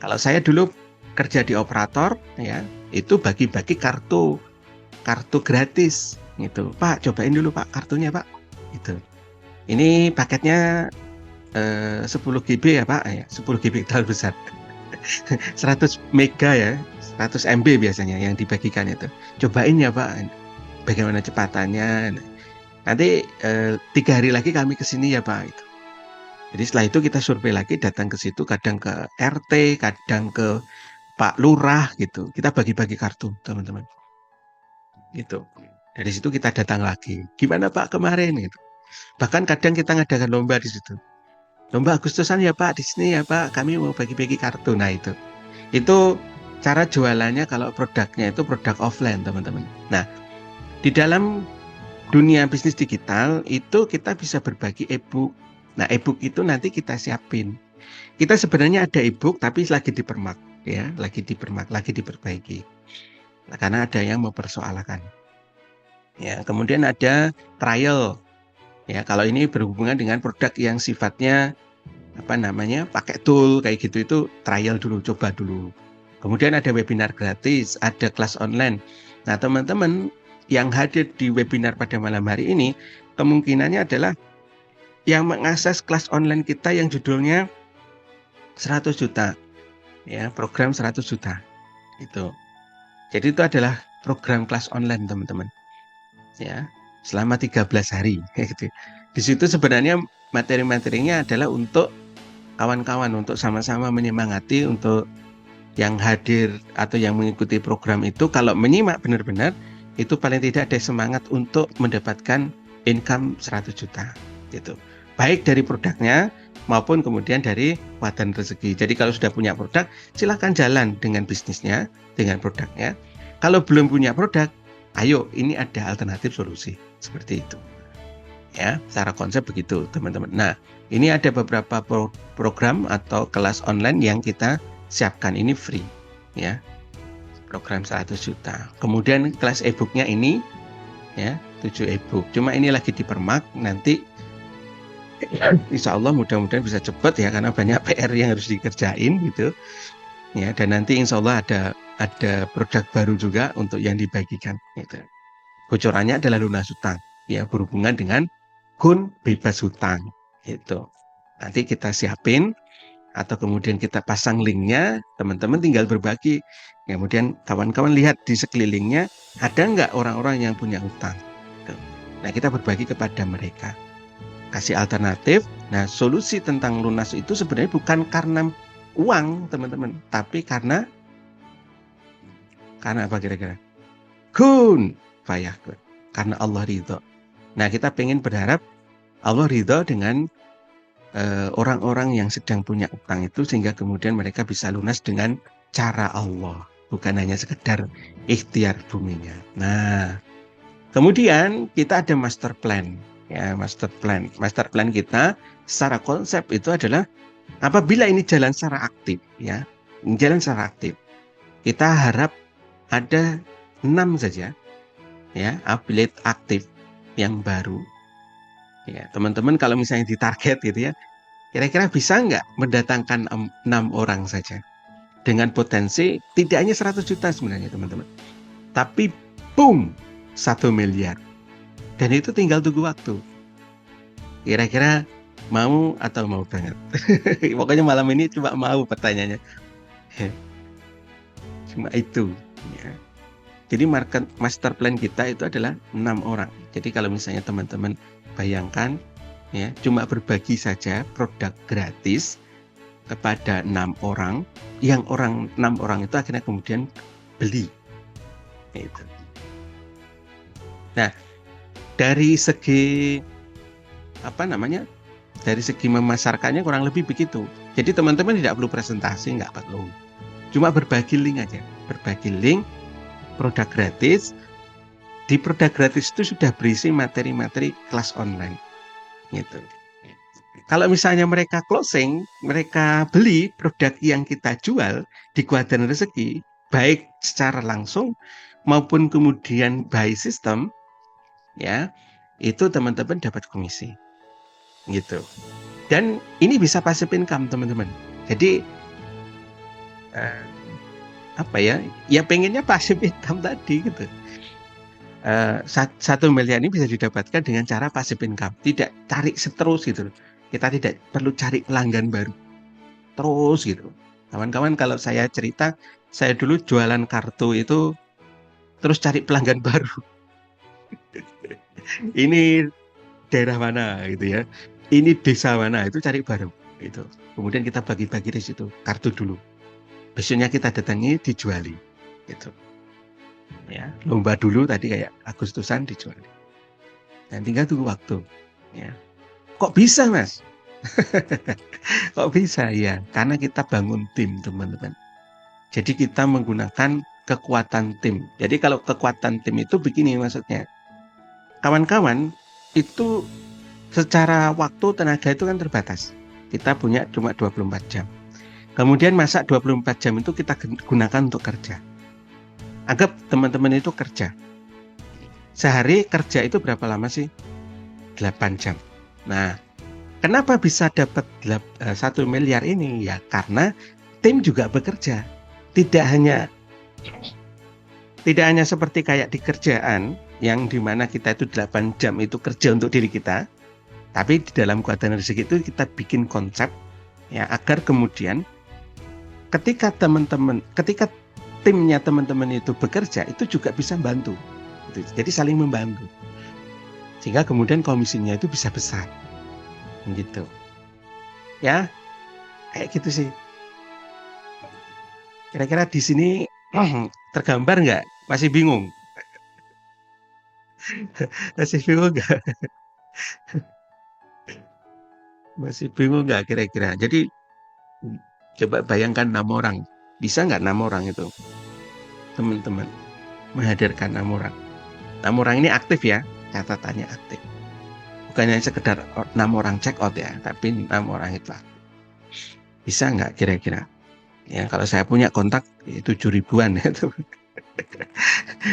Kalau saya dulu kerja di operator ya, itu bagi-bagi kartu gratis gitu. Pak, cobain dulu Pak kartunya Pak gitu. Ini paketnya 10 GB ya Pak ya, 10 GB terlalu besar. 100 mega ya, 100 MB biasanya yang dibagikan itu. Cobain ya Pak, bagaimana cepatannya. Nanti 3 hari lagi kami ke sini ya Pak. Itu. Jadi setelah itu kita survei lagi, datang ke situ, kadang ke RT, kadang ke Pak Lurah gitu. Kita bagi-bagi kartu teman-teman. Gitu. Dari situ kita datang lagi. Gimana Pak kemarin gitu. Bahkan kadang kita ngadakan lomba di situ. Lomba Agustusan ya Pak, di sini ya Pak, kami mau bagi-bagi kartu. Nah itu cara jualannya kalau produknya itu produk offline teman-teman. Nah, di dalam dunia bisnis digital itu kita bisa berbagi e-book. Nah, e-book itu nanti kita siapin. Kita sebenarnya ada e-book tapi lagi dipermak ya, lagi diperbaiki. Nah, karena ada yang mempersoalkan. Ya, kemudian ada trial. Ya, kalau ini berhubungan dengan produk yang sifatnya pakai tool kayak gitu, itu trial dulu, coba dulu. Kemudian ada webinar gratis, ada kelas online. Nah, teman-teman yang hadir di webinar pada malam hari ini kemungkinannya adalah yang mengakses kelas online kita yang judulnya 100 juta. Ya, program 100 juta. Itu. Jadi itu adalah program kelas online, teman-teman. Ya, selama 13 hari gitu. Di situ sebenarnya materi-materinya adalah untuk kawan-kawan, untuk sama-sama menyemangati untuk yang hadir atau yang mengikuti program itu. Kalau menyimak benar-benar itu paling tidak ada semangat untuk mendapatkan income 100 juta gitu. Baik dari produknya maupun kemudian dari wadah rezeki. Jadi kalau sudah punya produk, silahkan jalan dengan bisnisnya, dengan produknya. Kalau belum punya produk, ayo ini ada alternatif solusi seperti itu. Ya, secara konsep begitu, teman-teman. Nah, ini ada beberapa program atau kelas online yang kita siapkan, ini free, ya. Program 100 juta. Kemudian kelas e-booknya ini, ya, 7 e-book. Cuma ini lagi dipermak, nanti insya Allah mudah-mudahan bisa cepat ya, karena banyak PR yang harus dikerjain gitu. Ya, dan nanti insya Allah ada produk baru juga untuk yang dibagikan. Gitu. Bocorannya adalah lunas hutang, ya, berhubungan dengan kun bebas hutang. Gitu. Nanti kita siapin atau kemudian kita pasang linknya, teman-teman tinggal berbagi. Kemudian kawan-kawan lihat di sekelilingnya ada nggak orang-orang yang punya hutang. Nah, kita berbagi kepada mereka, kasih alternatif. Nah, solusi tentang lunas itu sebenarnya bukan karena uang, teman-teman, tapi karena apa kira-kira? Kun fayakun, karena Allah ridho. Nah, kita pengen berharap Allah ridho dengan orang-orang yang sedang punya utang itu, sehingga kemudian mereka bisa lunas dengan cara Allah, bukan hanya sekedar ikhtiar buminya. Nah, kemudian kita ada master plan, ya, master plan. Master plan kita secara konsep itu adalah apabila ini jalan secara aktif, ya, jalan secara aktif, kita harap ada 6 saja, ya, affiliate aktif yang baru. Ya, teman-teman kalau misalnya ditarget gitu ya, kira-kira bisa nggak mendatangkan 6 orang saja dengan potensi tidak hanya 100 juta sebenarnya, teman-teman, tapi boom 1 miliar, dan itu tinggal tunggu waktu. Kira-kira mau atau mau banget? Pokoknya malam ini cuma mau pertanyaannya. Cuma itu, ya. Jadi master plan kita itu adalah 6 orang. Jadi kalau misalnya teman-teman bayangkan, ya, cuma berbagi saja produk gratis kepada 6 orang, yang 6 orang itu akhirnya kemudian beli. Itu. Nah, dari segi dari segi memasarkannya kurang lebih begitu. Jadi teman-teman tidak perlu presentasi, nggak perlu. Cuma berbagi link aja, berbagi link produk gratis. Di produk gratis itu sudah berisi materi-materi kelas online, gitu. Kalau misalnya mereka closing, mereka beli produk yang kita jual di Kuadran Rezeki, baik secara langsung maupun kemudian by system, ya, itu teman-teman dapat komisi, gitu. Dan ini bisa passive income, teman-teman. Jadi ya pengennya passive income tadi, gitu. 1 miliar ini bisa didapatkan dengan cara passive income, tidak cari seterus gitu. Kita tidak perlu cari pelanggan baru terus gitu. Kawan-kawan, kalau saya cerita, saya dulu jualan kartu itu terus cari pelanggan baru. Ini daerah mana gitu ya, ini desa mana, itu cari baru gitu. Kemudian kita bagi-bagi di situ kartu dulu, besoknya kita datangi, dijuali gitu. Ya, lomba dulu tadi kayak Agustusan dijuali. Dan tinggal tunggu waktu. Ya. Kok bisa, Mas? Kok bisa? Ya, karena kita bangun tim, teman-teman. Jadi kita menggunakan kekuatan tim. Jadi kalau kekuatan tim itu begini maksudnya. Kawan-kawan itu secara waktu tenaga itu kan terbatas. Kita punya cuma 24 jam. Kemudian masa 24 jam itu kita gunakan untuk kerja. Anggap teman-teman itu kerja. Sehari kerja itu berapa lama sih? 8 jam. Nah, kenapa bisa dapat 1 miliar ini? Ya karena tim juga bekerja. Tidak hanya seperti kayak di kerjaan yang dimana kita itu 8 jam itu kerja untuk diri kita, tapi di dalam Kuadran Rezeki itu kita bikin konsep, ya, agar kemudian ketika timnya teman-teman itu bekerja, itu juga bisa bantu. Jadi saling membantu, sehingga kemudian komisinya itu bisa besar, gitu. Ya, kayak gitu sih. Kira-kira di sini tergambar nggak? Masih bingung? Masih bingung nggak? Masih bingung nggak kira-kira? Jadi coba bayangkan 6 orang. Bisa nggak 6 orang itu, teman-teman? menghadirkan 6 orang. 6 orang ini aktif ya, catatannya aktif. Bukan hanya sekedar 6 orang check out ya, tapi 6 orang itu aktif. Bisa nggak kira-kira? Ya, kalau saya punya kontak 7 ribuan ya,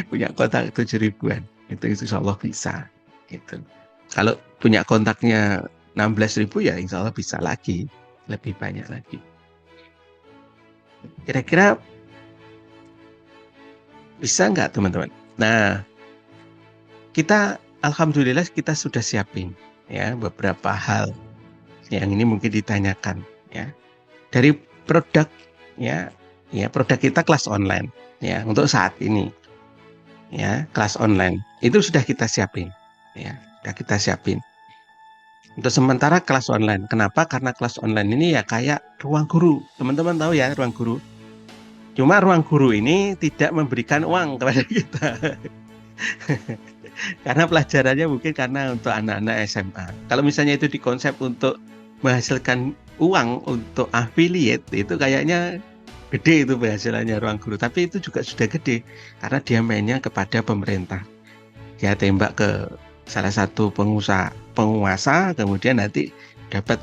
punya kontak 7 ribuan, itu insya Allah bisa. Gitu. Kalau punya kontaknya 16.000 ya insya Allah bisa lagi, lebih banyak lagi. Kira-kira bisa nggak teman-teman? Nah, kita alhamdulillah kita sudah siapin ya beberapa hal yang ini mungkin ditanyakan ya. Dari produk ya produk kita kelas online ya untuk saat ini ya, kelas online itu sudah kita siapin ya, sudah kita siapin. Untuk sementara kelas online. Kenapa? Karena kelas online ini ya kayak ruang guru. Teman-teman tahu ya ruang guru. Cuma ruang guru ini tidak memberikan uang kepada kita. Karena pelajarannya mungkin karena untuk anak-anak SMA. Kalau misalnya itu dikonsep untuk menghasilkan uang untuk affiliate, itu kayaknya gede itu penghasilannya ruang guru. Tapi itu juga sudah gede karena dia mainnya kepada pemerintah. Dia tembak ke salah satu penguasa, kemudian nanti dapat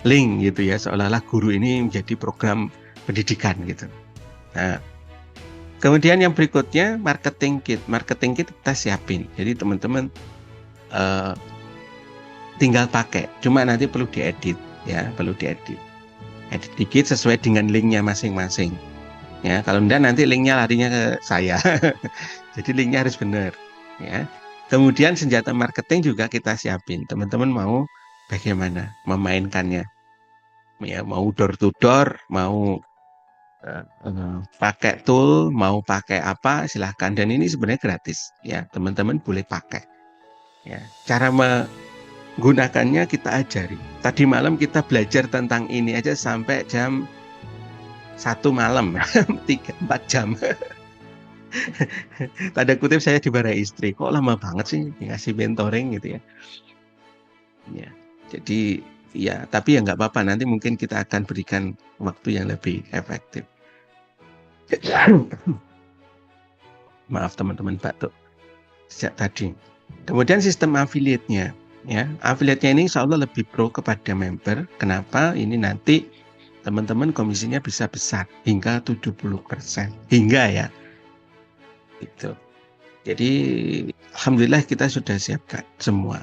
link gitu ya, seolah-olah guru ini menjadi program pendidikan gitu. Nah, kemudian yang berikutnya marketing kit kita siapin. Jadi teman-teman tinggal pakai, cuma nanti perlu diedit ya, edit dikit sesuai dengan linknya masing-masing ya. Kalau enggak nanti linknya larinya ke saya. Jadi linknya harus benar ya. Kemudian senjata marketing juga kita siapin. Teman-teman mau bagaimana memainkannya ya, mau door to door, mau pakai tool, mau pakai apa silahkan, dan ini sebenarnya gratis ya, teman-teman boleh pakai ya. Cara menggunakannya kita ajari. Tadi malam kita belajar tentang ini aja sampai jam 1 malam 3-4 jam. Tanda kutip saya dimarahi istri, kok lama banget sih ngasih mentoring gitu ya. Ya, jadi ya, tapi ya nggak apa-apa, nanti mungkin kita akan berikan waktu yang lebih efektif. Maaf teman-teman batuk sejak tadi. Kemudian sistem affiliate-nya ya. Affiliate-nya ini insya Allah lebih pro kepada member. Kenapa? Ini nanti teman-teman komisinya bisa besar hingga 70%. Hingga ya. Itu. Jadi alhamdulillah kita sudah siapkan semua.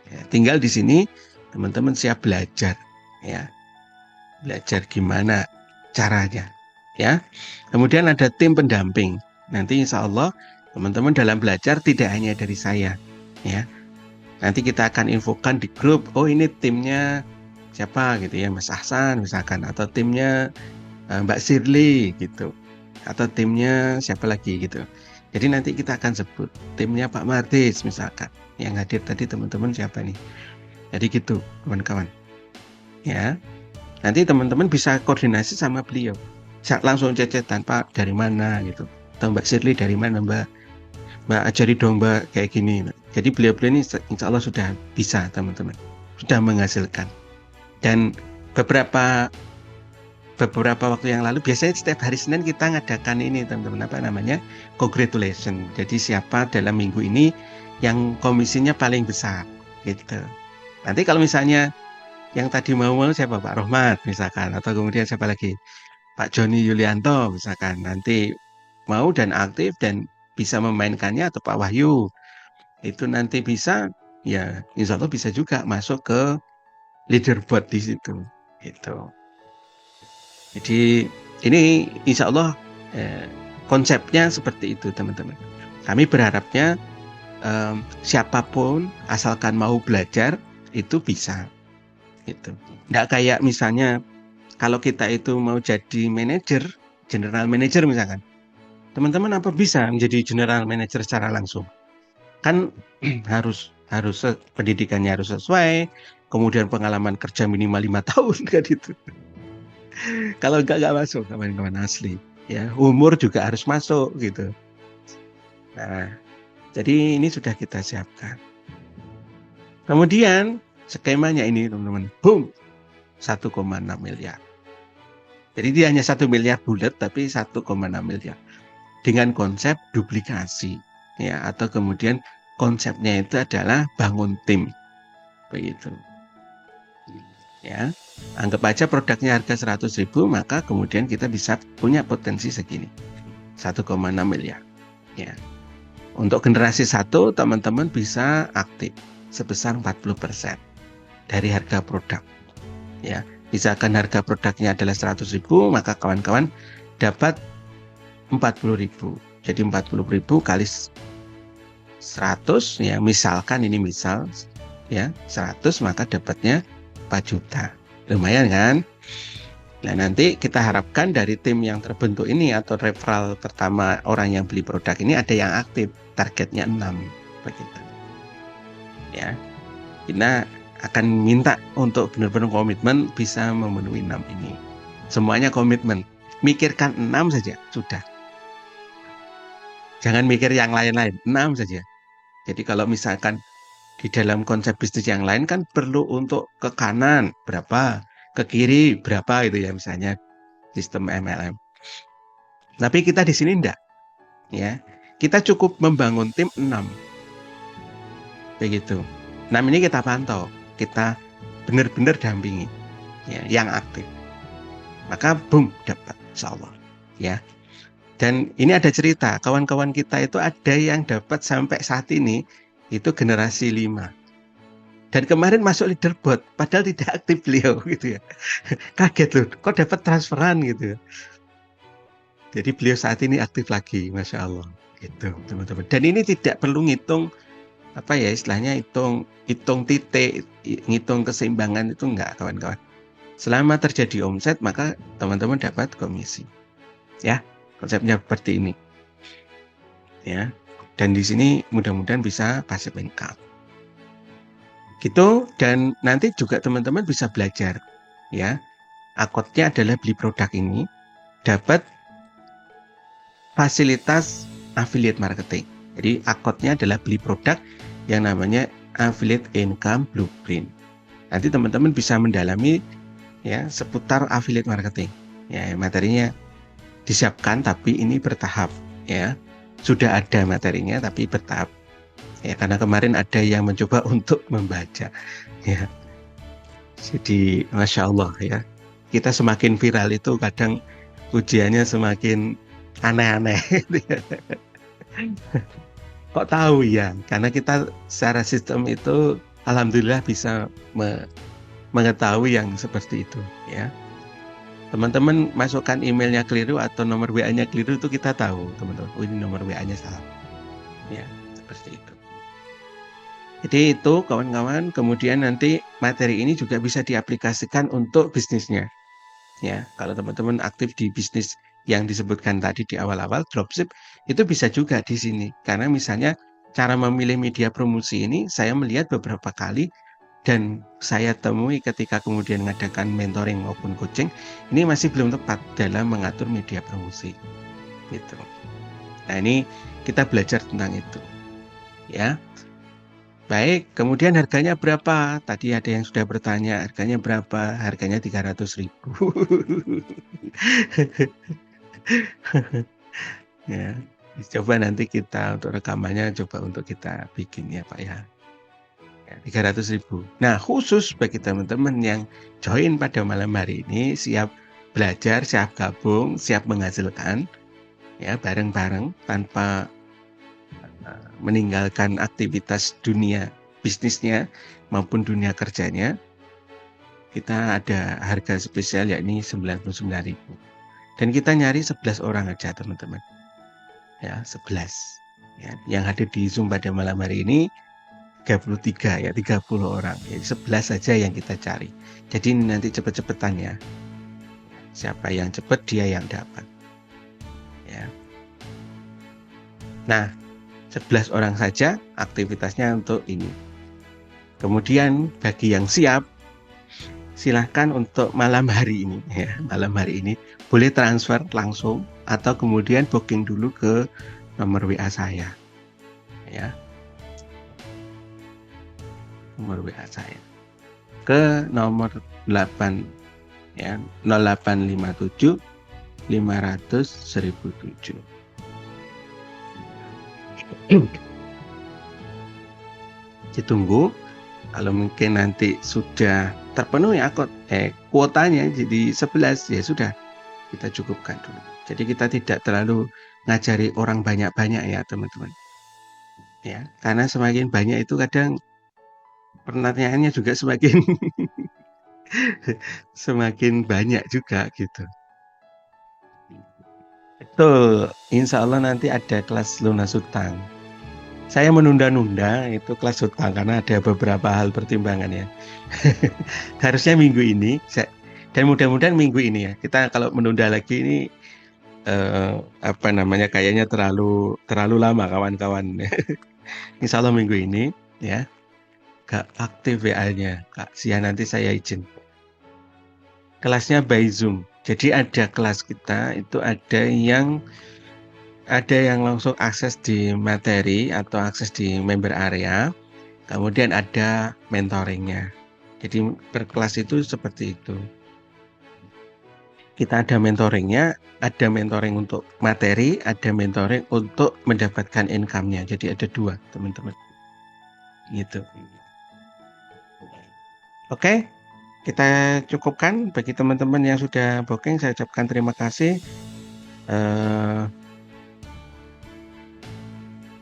Ya, tinggal di sini teman-teman siap belajar ya. Belajar gimana caranya ya. Kemudian ada tim pendamping. Nanti insya Allah teman-teman dalam belajar tidak hanya dari saya ya. Nanti kita akan infokan di grup, oh ini timnya siapa gitu ya, Mas Ahsan misalkan, atau timnya Mbak Shirley gitu, atau timnya siapa lagi gitu. Jadi nanti kita akan sebut timnya Pak Martis misalkan, yang hadir tadi teman-teman siapa nih. Jadi gitu kawan-kawan ya. Nanti teman-teman bisa koordinasi sama beliau, langsung cecetan, Pak dari mana gitu, atau Mbak Shirley dari mana Mbak ajari dong Mbak kayak gini. Jadi beliau-beliau ini insya Allah sudah bisa teman-teman, sudah menghasilkan. Dan beberapa waktu yang lalu, biasanya setiap hari Senin kita ngadakan ini teman-teman, apa namanya, congratulation. Jadi siapa dalam minggu ini yang komisinya paling besar gitu. Nanti kalau misalnya yang tadi mau siapa, Pak Rohmat misalkan, atau kemudian siapa lagi, Pak Joni Yulianto misalkan, nanti mau dan aktif dan bisa memainkannya, atau Pak Wahyu itu nanti bisa ya, insya Allah bisa juga masuk ke leaderboard di situ gitu. Jadi ini insya Allah konsepnya seperti itu teman-teman. Kami berharapnya siapapun asalkan mau belajar itu bisa gitu. Nggak kayak misalnya kalau kita itu mau jadi manajer, general manager misalkan, teman-teman apa bisa menjadi general manager secara langsung? Kan harus pendidikannya harus sesuai, kemudian pengalaman kerja minimal 5 tahun kan itu. Kalau enggak masuk kawan-kawan asli ya. Umur juga harus masuk gitu. Nah, jadi ini sudah kita siapkan. Kemudian skemanya ini teman-teman, boom, 1,6 miliar. Jadi dia hanya 1 miliar bulat tapi 1,6 miliar. dengan konsep duplikasi ya, atau kemudian konsepnya itu adalah bangun tim begitu ya. Anggap aja produknya harga 100.000, maka kemudian kita bisa punya potensi segini 1,6 miliar ya. Untuk generasi 1 teman-teman bisa aktif sebesar 40% dari harga produk ya. Misalkan harga produknya adalah 100.000, maka kawan-kawan dapat 40.000. Jadi 40.000 kali 100 ya, misalkan ini misal ya 100, maka dapatnya 4 juta. Lumayan kan? Nah, nanti kita harapkan dari tim yang terbentuk ini atau referral pertama orang yang beli produk ini ada yang aktif, targetnya 6 begitu. Ya. Kita akan minta untuk benar-benar komitmen bisa memenuhi 6 ini. Semuanya komitmen. Mikirkan 6 saja sudah. Jangan mikir yang lain-lain, 6 saja. Jadi kalau misalkan di dalam konsep bisnis yang lain kan perlu untuk ke kanan berapa, ke kiri berapa gitu ya, misalnya sistem MLM. Tapi kita di sini enggak ya. Kita cukup membangun tim 6. Begitu. 6 ini kita pantau, kita benar-benar dampingi ya, yang aktif. Maka boom, dapat insyaallah ya. Dan ini ada cerita, kawan-kawan kita itu ada yang dapat sampai saat ini itu generasi 5. Dan kemarin masuk leaderboard, padahal tidak aktif beliau gitu ya. Kaget loh, kok dapat transferan gitu ya. Jadi beliau saat ini aktif lagi, Masya Allah. Gitu teman-teman. Dan ini tidak perlu ngitung, apa ya istilahnya, hitung titik, ngitung keseimbangan itu enggak kawan-kawan. Selama terjadi omset, maka teman-teman dapat komisi. Ya, konsepnya seperti ini. Ya, dan di sini mudah-mudahan bisa passive income. Gitu, dan nanti juga teman-teman bisa belajar ya. Akotnya adalah beli produk ini dapat fasilitas affiliate marketing. Jadi akotnya adalah beli produk yang namanya affiliate income blueprint. Nanti teman-teman bisa mendalami ya seputar affiliate marketing. Ya, materinya disiapkan tapi ini bertahap ya. Sudah ada materinya tapi bertahap. Ya, karena kemarin ada yang mencoba untuk membaca ya. Jadi Masya Allah ya, kita semakin viral itu kadang ujiannya semakin aneh-aneh. Kok tahu ya? Karena kita secara sistem itu alhamdulillah bisa mengetahui yang seperti itu ya. Teman-teman masukkan emailnya keliru atau nomor WA-nya keliru itu kita tahu teman-teman. Oh, ini nomor WA-nya salah. Ya, seperti itu. Jadi itu kawan-kawan, kemudian nanti materi ini juga bisa diaplikasikan untuk bisnisnya. Ya, kalau teman-teman aktif di bisnis yang disebutkan tadi di awal-awal dropship, itu bisa juga di sini. Karena misalnya cara memilih media promosi ini saya melihat beberapa kali dan saya temui ketika kemudian mengadakan mentoring maupun coaching, ini masih belum tepat dalam mengatur media promosi. Gitu. Nah, ini kita belajar tentang itu. Ya. Baik, kemudian harganya berapa? Tadi ada yang sudah bertanya, harganya berapa? Harganya 300.000. Ya, coba nanti kita untuk rekamannya coba untuk kita bikin ya Pak ya. 300.000. Nah, khusus bagi teman-teman yang join pada malam hari ini, siap belajar, siap gabung, siap menghasilkan ya bareng-bareng tanpa meninggalkan aktivitas dunia bisnisnya maupun dunia kerjanya, kita ada harga spesial yakni 99.000. Dan kita nyari 11 orang aja teman-teman. Ya, 11. Ya, yang hadir di Zoom pada malam hari ini 33 ya, 30 orang. Ya, 11 saja yang kita cari. Jadi ini nanti cepet-cepetan ya. Siapa yang cepet dia yang dapat. Ya. Nah, 11 orang saja aktivitasnya untuk ini. Kemudian bagi yang siap, silahkan untuk malam hari ini ya, malam hari ini boleh transfer langsung atau kemudian booking dulu ke nomor WA saya. Ya. Nomor WA saya. Ke nomor 8 ya, 0857 500 1007. Ditunggu, kalau mungkin nanti sudah terpenuhi kuotanya jadi 11, ya sudah, kita cukupkan dulu. Jadi kita tidak terlalu ngajari orang banyak-banyak ya teman-teman. Ya, karena semakin banyak itu kadang pertanyaannya juga semakin semakin banyak juga gitu. Betul, insya Allah nanti ada kelas lunas hutang. Saya menunda-nunda itu kelas hutang karena ada beberapa hal pertimbangan ya. Harusnya minggu ini, dan mudah-mudahan minggu ini ya. Kita kalau menunda lagi ini kayaknya terlalu lama kawan-kawan. Insya Allah minggu ini ya. Gak aktif WA-nya Kak Sia, nanti saya izin. Kelasnya by Zoom. Jadi ada kelas kita itu ada yang langsung akses di materi atau akses di member area. Kemudian ada mentoringnya. Jadi per kelas itu seperti itu. Kita ada mentoringnya, ada mentoring untuk materi, ada mentoring untuk mendapatkan income-nya. Jadi ada 2 teman-teman. Gitu. Oke, kita cukupkan. Bagi teman-teman yang sudah booking, saya ucapkan terima kasih.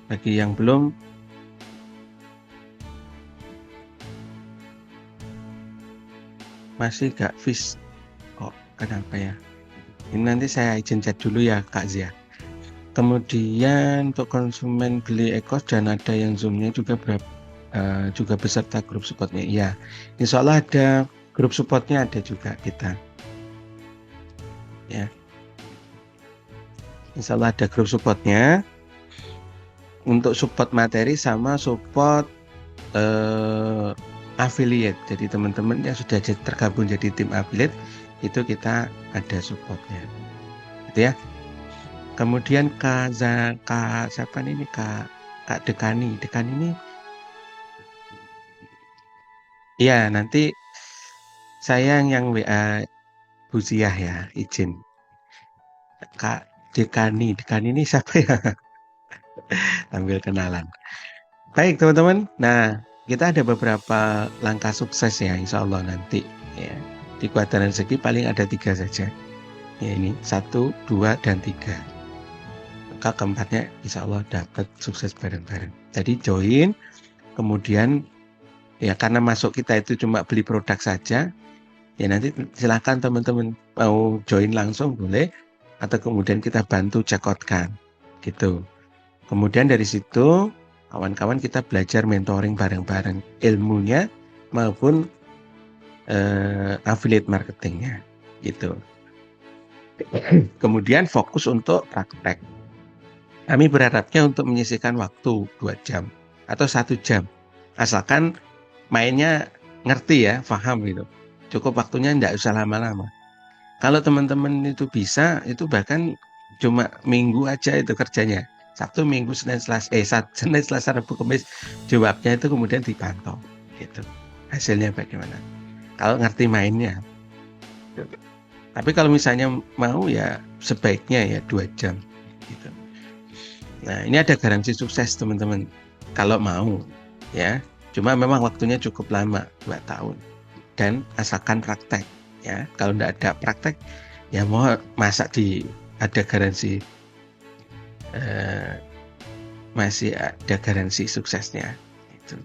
Bagi yang belum, masih gak fix. Oh, kenapa ya? Ini nanti saya izin chat dulu ya Kak Zia. Kemudian untuk konsumen beli e-course dan ada yang Zoom-nya juga juga beserta grup supportnya. Iya, insya Allah ada grup supportnya, ada juga kita. Ya, insya Allah ada grup supportnya untuk support materi sama support affiliate. Jadi teman-teman yang sudah tergabung jadi tim affiliate itu kita ada supportnya, gitu ya. Kemudian siapa nih Kak Dekani ini. Iya, nanti saya yang WA Bu Ziah ya, izin. Kak Dekani ini siapa ya? Ambil kenalan. Baik teman-teman, nah kita ada beberapa langkah sukses ya insya Allah nanti ya. Di kuadran segi paling ada 3 saja. Ya ini 1, 2, dan 3. Maka keempatnya insya Allah dapat sukses bareng-bareng. Jadi join, kemudian ya karena masuk kita itu cuma beli produk saja, ya nanti silakan teman-teman mau join langsung boleh, atau kemudian kita bantu check out kan gitu. Kemudian dari situ kawan-kawan kita belajar mentoring bareng-bareng ilmunya maupun affiliate marketingnya gitu. Kemudian fokus untuk praktek. Kami berharapnya untuk menyisihkan waktu 2 jam atau 1 jam, asalkan mainnya ngerti ya, paham gitu. Cukup waktunya tidak usah lama-lama. Kalau teman-teman itu bisa, itu bahkan cuma minggu aja itu kerjanya. Sabtu, Minggu, Senin, Selasa, Rabu, Kamis, jawabnya itu kemudian dipantau. Gitu. Hasilnya bagaimana? Kalau ngerti mainnya. Tapi kalau misalnya mau ya sebaiknya ya 2 jam. Gitu. Nah ini ada garansi sukses teman-teman. Kalau mau ya. Cuma memang waktunya cukup lama, 2 tahun. Dan asalkan praktek. Ya, kalau tidak ada praktek, ya mau masa ada garansi masih ada garansi suksesnya. Itu.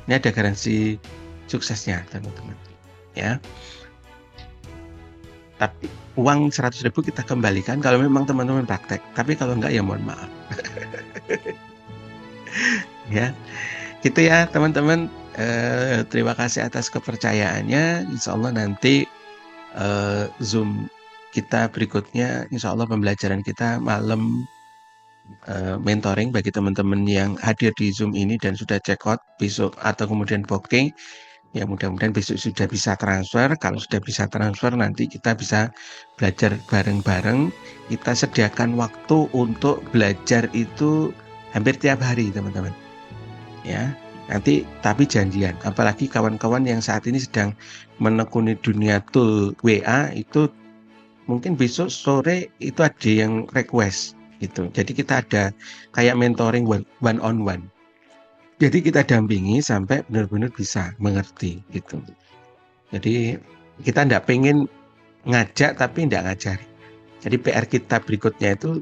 Ini ada garansi suksesnya teman-teman. Ya, tapi uang 100.000 kita kembalikan kalau memang teman-teman praktek. Tapi kalau enggak ya mohon maaf. Ya, gitu ya teman-teman. Terima kasih atas kepercayaannya. Insya Allah nanti Zoom kita berikutnya, insya Allah pembelajaran kita malam mentoring bagi teman-teman yang hadir di Zoom ini dan sudah check out besok atau kemudian booking, ya mudah-mudahan besok sudah bisa transfer. Kalau sudah bisa transfer nanti kita bisa belajar bareng-bareng. Kita sediakan waktu untuk belajar itu hampir tiap hari teman-teman ya. Nanti tapi janjian, apalagi kawan-kawan yang saat ini sedang menekuni dunia tool WA itu mungkin besok sore itu ada yang request gitu. Jadi kita ada kayak mentoring one on one. Jadi kita dampingi sampai benar-benar bisa mengerti gitu. Jadi kita tidak pengen ngajak tapi tidak ngajari. Jadi PR kita berikutnya itu,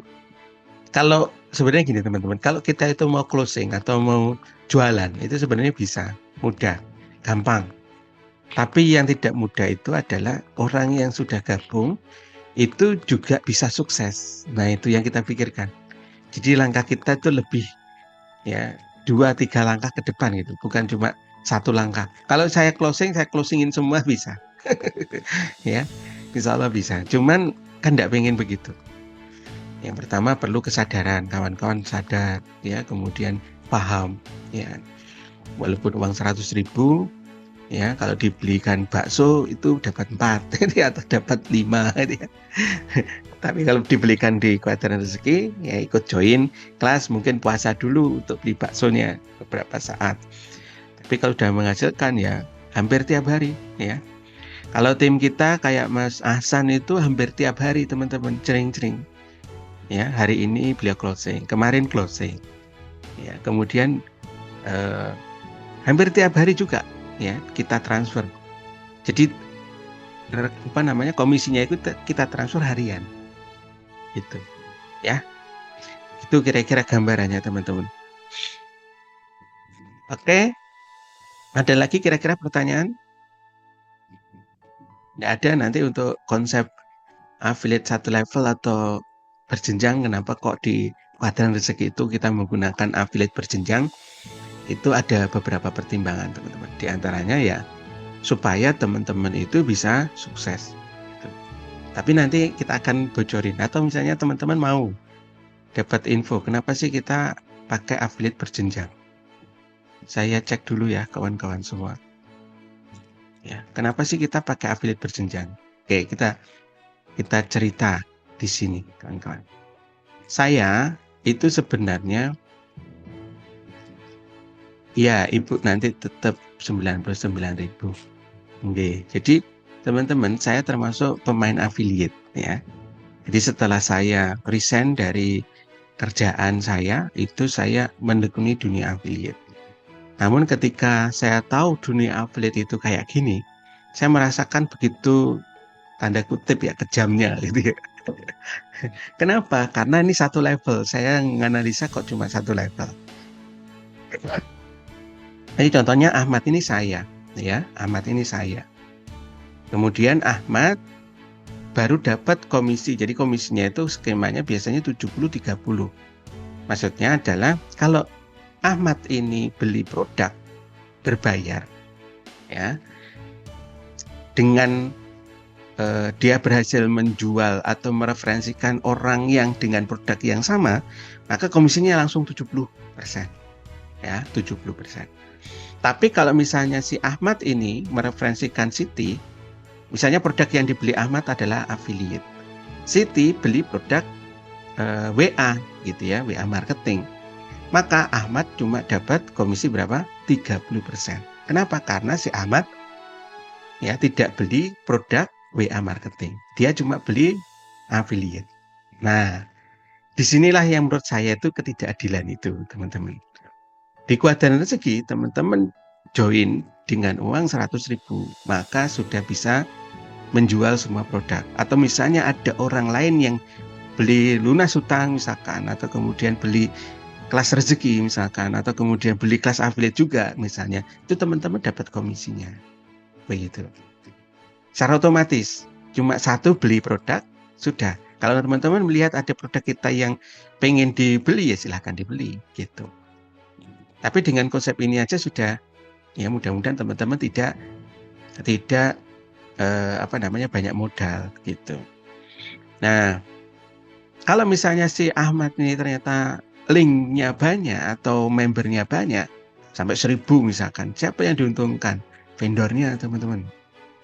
kalau sebenarnya gini teman-teman, kalau kita itu mau closing atau mau jualan itu sebenarnya bisa, mudah, gampang. Tapi yang tidak mudah itu adalah orang yang sudah gabung itu juga bisa sukses. Nah itu yang kita pikirkan. Jadi langkah kita itu lebih ya 2-3 langkah ke depan gitu, bukan cuma satu langkah. Kalau saya closingin semua bisa. Ya, insya Allah bisa. Cuman kan tidak pengen begitu. Yang pertama perlu kesadaran, kawan-kawan sadar ya, kemudian paham ya. Walaupun uang 100.000 ya, kalau dibelikan bakso itu dapat 4 atau dapat 5 ya. Tapi kalau dibelikan di Kuadran Rezeki ya ikut join kelas, mungkin puasa dulu untuk beli baksonya beberapa saat. Tapi kalau sudah menghasilkan ya hampir tiap hari ya. Kalau tim kita kayak Mas Ahsan itu hampir tiap hari teman-teman, cering-cering. Ya, hari ini beliau closing, kemarin closing. Ya, kemudian hampir tiap hari juga ya kita transfer. Jadi apa namanya, komisinya itu kita transfer harian. Gitu. Ya. Itu kira-kira gambarannya teman-teman. Oke. Ada lagi kira-kira pertanyaan? Nggak ada. Nanti untuk konsep affiliate satu level atau berjenjang, kenapa kok di Kuadran Rezeki itu kita menggunakan affiliate berjenjang? Itu ada beberapa pertimbangan teman-teman. Di antaranya ya supaya teman-teman itu bisa sukses. Tapi nanti kita akan bocorin. Atau misalnya teman-teman mau dapat info, kenapa sih kita pakai affiliate berjenjang? Saya cek dulu ya kawan-kawan semua. Ya, kenapa sih kita pakai affiliate berjenjang? Oke, kita cerita di sini kawan-kawan. Saya itu sebenarnya ya Ibu nanti tetap 99.000. Oke, jadi teman-teman saya termasuk pemain affiliate ya. Jadi setelah saya resign dari kerjaan saya, itu saya menekuni dunia affiliate. Namun ketika saya tahu dunia affiliate itu kayak gini, saya merasakan begitu tanda kutip ya kejamnya gitu ya. Kenapa? Karena ini satu level. Saya menganalisa kok cuma satu level. Jadi contohnya Ahmad ini saya, ya. Ahmad ini saya. Kemudian Ahmad baru dapat komisi. Jadi komisinya itu skemanya biasanya 70-30. Maksudnya adalah kalau Ahmad ini beli produk berbayar, ya, dengan dia berhasil menjual atau mereferensikan orang yang dengan produk yang sama, maka komisinya langsung 70%. Ya, 70%. Tapi kalau misalnya si Ahmad ini mereferensikan Siti, misalnya produk yang dibeli Ahmad adalah affiliate. Siti beli produk WA gitu ya, WA marketing. Maka Ahmad cuma dapat komisi berapa? 30%. Kenapa? Karena si Ahmad ya tidak beli produk WA marketing. Dia cuma beli affiliate. Nah, disinilah yang menurut saya itu ketidakadilan itu, teman-teman. Di Kuadran Rezeki, teman-teman join dengan uang 100.000, maka sudah bisa menjual semua produk. Atau misalnya ada orang lain yang beli lunas hutang misalkan, atau kemudian beli kelas rezeki misalkan, atau kemudian beli kelas affiliate juga misalnya, itu teman-teman dapat komisinya. Begitu. Secara otomatis cuma satu beli produk sudah. Kalau teman-teman melihat ada produk kita yang pengen dibeli ya silahkan dibeli gitu. Tapi dengan konsep ini aja sudah ya, mudah-mudahan teman-teman tidak banyak modal gitu. Nah, kalau misalnya si Ahmad ini ternyata linknya banyak atau membernya banyak sampai 1.000 misalkan, siapa yang diuntungkan? Vendornya teman-teman,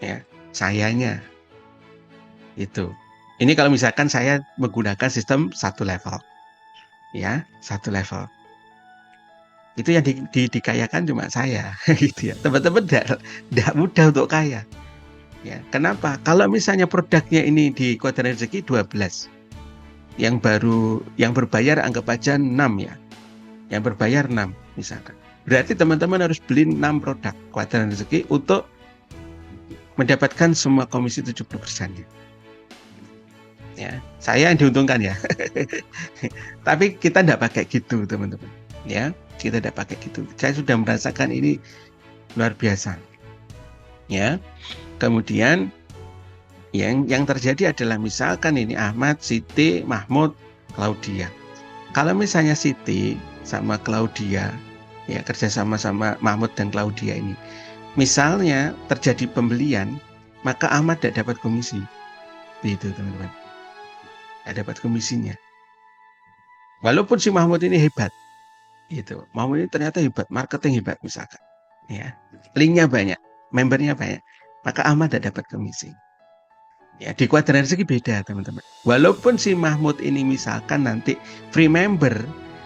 ya, sayanya. Itu. Ini kalau misalkan saya menggunakan sistem satu level, ya, satu level. Itu yang dikayakan cuma saya, gitu ya. Teman-teman tidak mudah untuk kaya. Ya, kenapa? Kalau misalnya produknya ini di Kuadran Rezeki 12, yang berbayar anggap aja 6 ya. Yang berbayar 6 misalkan. Berarti teman-teman harus beli 6 produk Kuadran Rezeki untuk mendapatkan semua komisi 70%-nya. Ya, saya yang diuntungkan ya. Tapi kita tidak pakai gitu, teman-teman. Ya, kita tidak pakai gitu. Saya sudah merasakan ini luar biasa. Ya. Kemudian yang terjadi adalah misalkan ini Ahmad, Siti, Mahmud, Claudia. Kalau misalnya Siti sama Claudia ya kerja sama Mahmud dan Claudia ini, misalnya terjadi pembelian, maka Ahmad tidak dapat komisi. Itu teman-teman. Tidak dapat komisinya. Walaupun si Mahmud ini hebat. Gitu. Mahmud ini ternyata hebat, marketing hebat misalkan. Ya. Linknya banyak, membernya banyak. Maka Ahmad tidak dapat komisi. Ya, di Kuadran Rezeki beda, teman-teman. Walaupun si Mahmud ini misalkan nanti free member,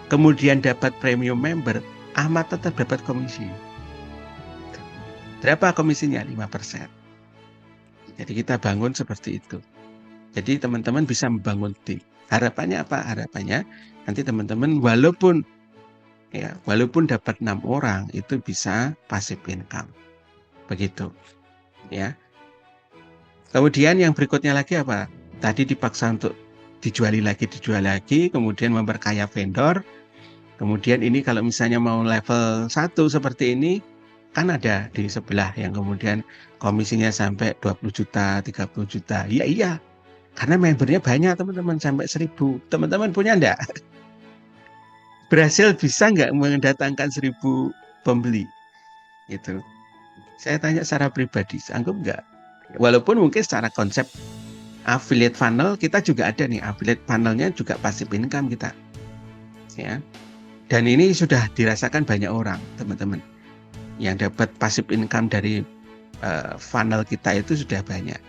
kemudian dapat premium member, Ahmad tetap dapat komisi. Berapa komisinya? 5%. Jadi kita bangun seperti itu. Jadi teman-teman bisa membangun tim. Harapannya apa? Harapannya nanti teman-teman walaupun dapat 6 orang itu bisa passive income. Begitu. Ya. Kemudian yang berikutnya lagi apa? Tadi dipaksa untuk dijual lagi, kemudian memperkaya vendor. Kemudian ini kalau misalnya mau level 1 seperti ini, kan ada di sebelah yang kemudian komisinya sampai 20 juta, 30 juta. Iya, karena membernya banyak teman-teman, sampai 1000. Teman-teman punya enggak? Berhasil bisa enggak mendatangkan 1000 pembeli? Gitu. Saya tanya secara pribadi, sanggup enggak? Walaupun mungkin secara konsep affiliate funnel kita juga ada nih, affiliate funnelnya juga passive income kita. Ya. Dan ini sudah dirasakan banyak orang, teman-teman. Yang dapat passive income dari funnel kita itu sudah banyak.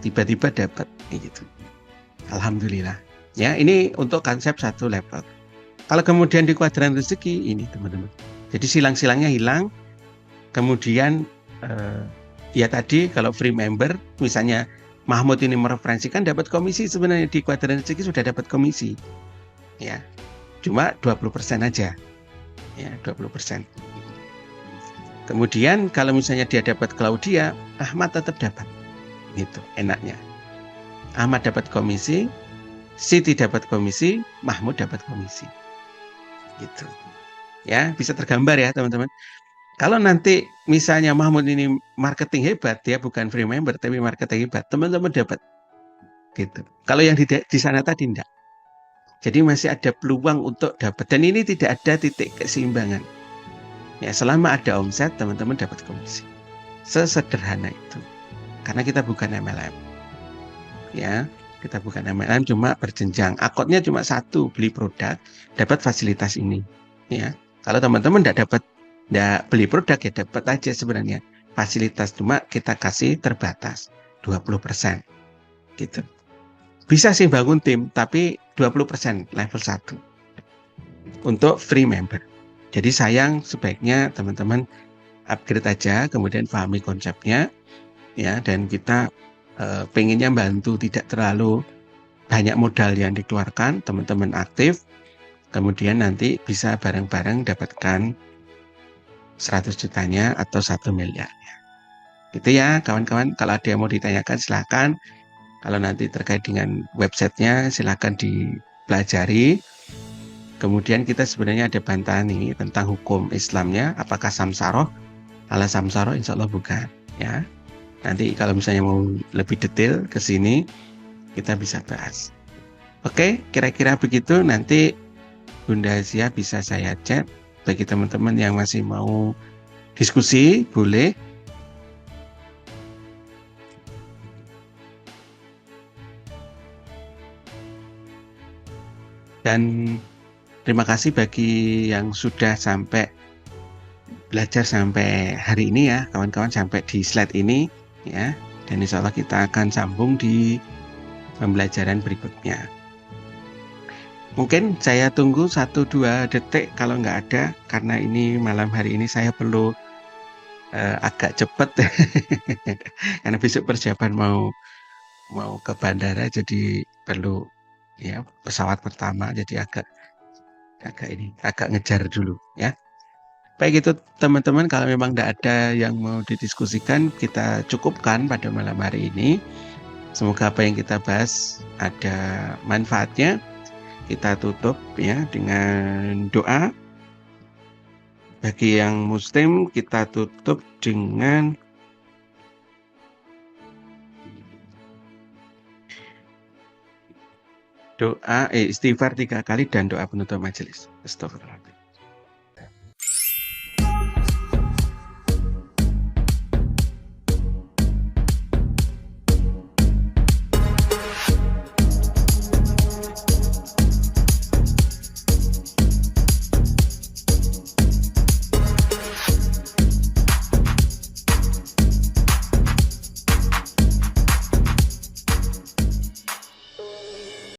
Tiba-tiba dapat gitu. Alhamdulillah. Ya, ini untuk konsep 1 level. Kalau kemudian di Kuadran Rezeki ini, teman-teman. Jadi silang-silangnya hilang. Kemudian ya tadi kalau free member misalnya Mahmud ini mereferensikan dapat komisi, sebenarnya di Kuadran Rezeki sudah dapat komisi. Ya. Cuma 20% aja. Ya, 20%. Kemudian kalau misalnya dia dapat Claudia, Ahmad tetap dapat. Gitu, enaknya. Ahmad dapat komisi, Siti dapat komisi, Mahmud dapat komisi. Gitu. Ya, bisa tergambar ya, teman-teman. Kalau nanti misalnya Mahmud ini marketing hebat, dia bukan free member tapi marketing hebat, teman-teman dapat. Gitu. Kalau yang di sana tadi enggak. Jadi masih ada peluang untuk dapat. Dan ini tidak ada titik keseimbangan. Ya, selama ada omset, teman-teman dapat komisi. Sesederhana itu. Karena kita bukan MLM. Ya, kita bukan MLM, cuma berjenjang. Akotnya cuma 1, beli produk, dapat fasilitas ini. Ya, kalau teman-teman tidak beli produk ya dapat aja sebenarnya fasilitas, cuma kita kasih terbatas 20%. Gitu. Bisa sih bangun tim, tapi 20% level 1 untuk free member. Jadi sayang, sebaiknya teman-teman upgrade aja, kemudian pahami konsepnya, ya, dan kita pengennya bantu, tidak terlalu banyak modal yang dikeluarkan, teman-teman aktif, kemudian nanti bisa bareng-bareng dapatkan 100 jutanya atau 1 miliarnya. Gitu ya kawan-kawan, kalau ada yang mau ditanyakan silahkan. Kalau nanti terkait dengan websitenya silahkan dipelajari. Kemudian kita sebenarnya ada bantahan ini tentang hukum Islamnya, apakah samsaroh? Ala samsaroh insya Allah bukan. Ya. Nanti kalau misalnya mau lebih detail ke sini, kita bisa bahas. Oke, kira-kira begitu. Nanti Bunda Asia bisa saya chat. Bagi teman-teman yang masih mau diskusi, boleh. Dan terima kasih bagi yang sudah sampai belajar sampai hari ini ya, kawan-kawan, sampai di slide ini ya. Dan insya Allah kita akan sambung di pembelajaran berikutnya. Mungkin saya tunggu 1-2 detik kalau nggak ada, karena ini malam hari ini saya perlu agak cepat karena besok persiapan mau ke bandara, jadi perlu ya, pesawat pertama, jadi agak agak ngejar dulu ya. Baik itu teman-teman, kalau memang tidak ada yang mau didiskusikan, kita cukupkan pada malam hari ini. Semoga apa yang kita bahas ada manfaatnya. Kita tutup ya dengan doa. Bagi yang muslim, kita tutup dengan doa istighfar 3 kali dan doa penutup majelis. Astagfirullah.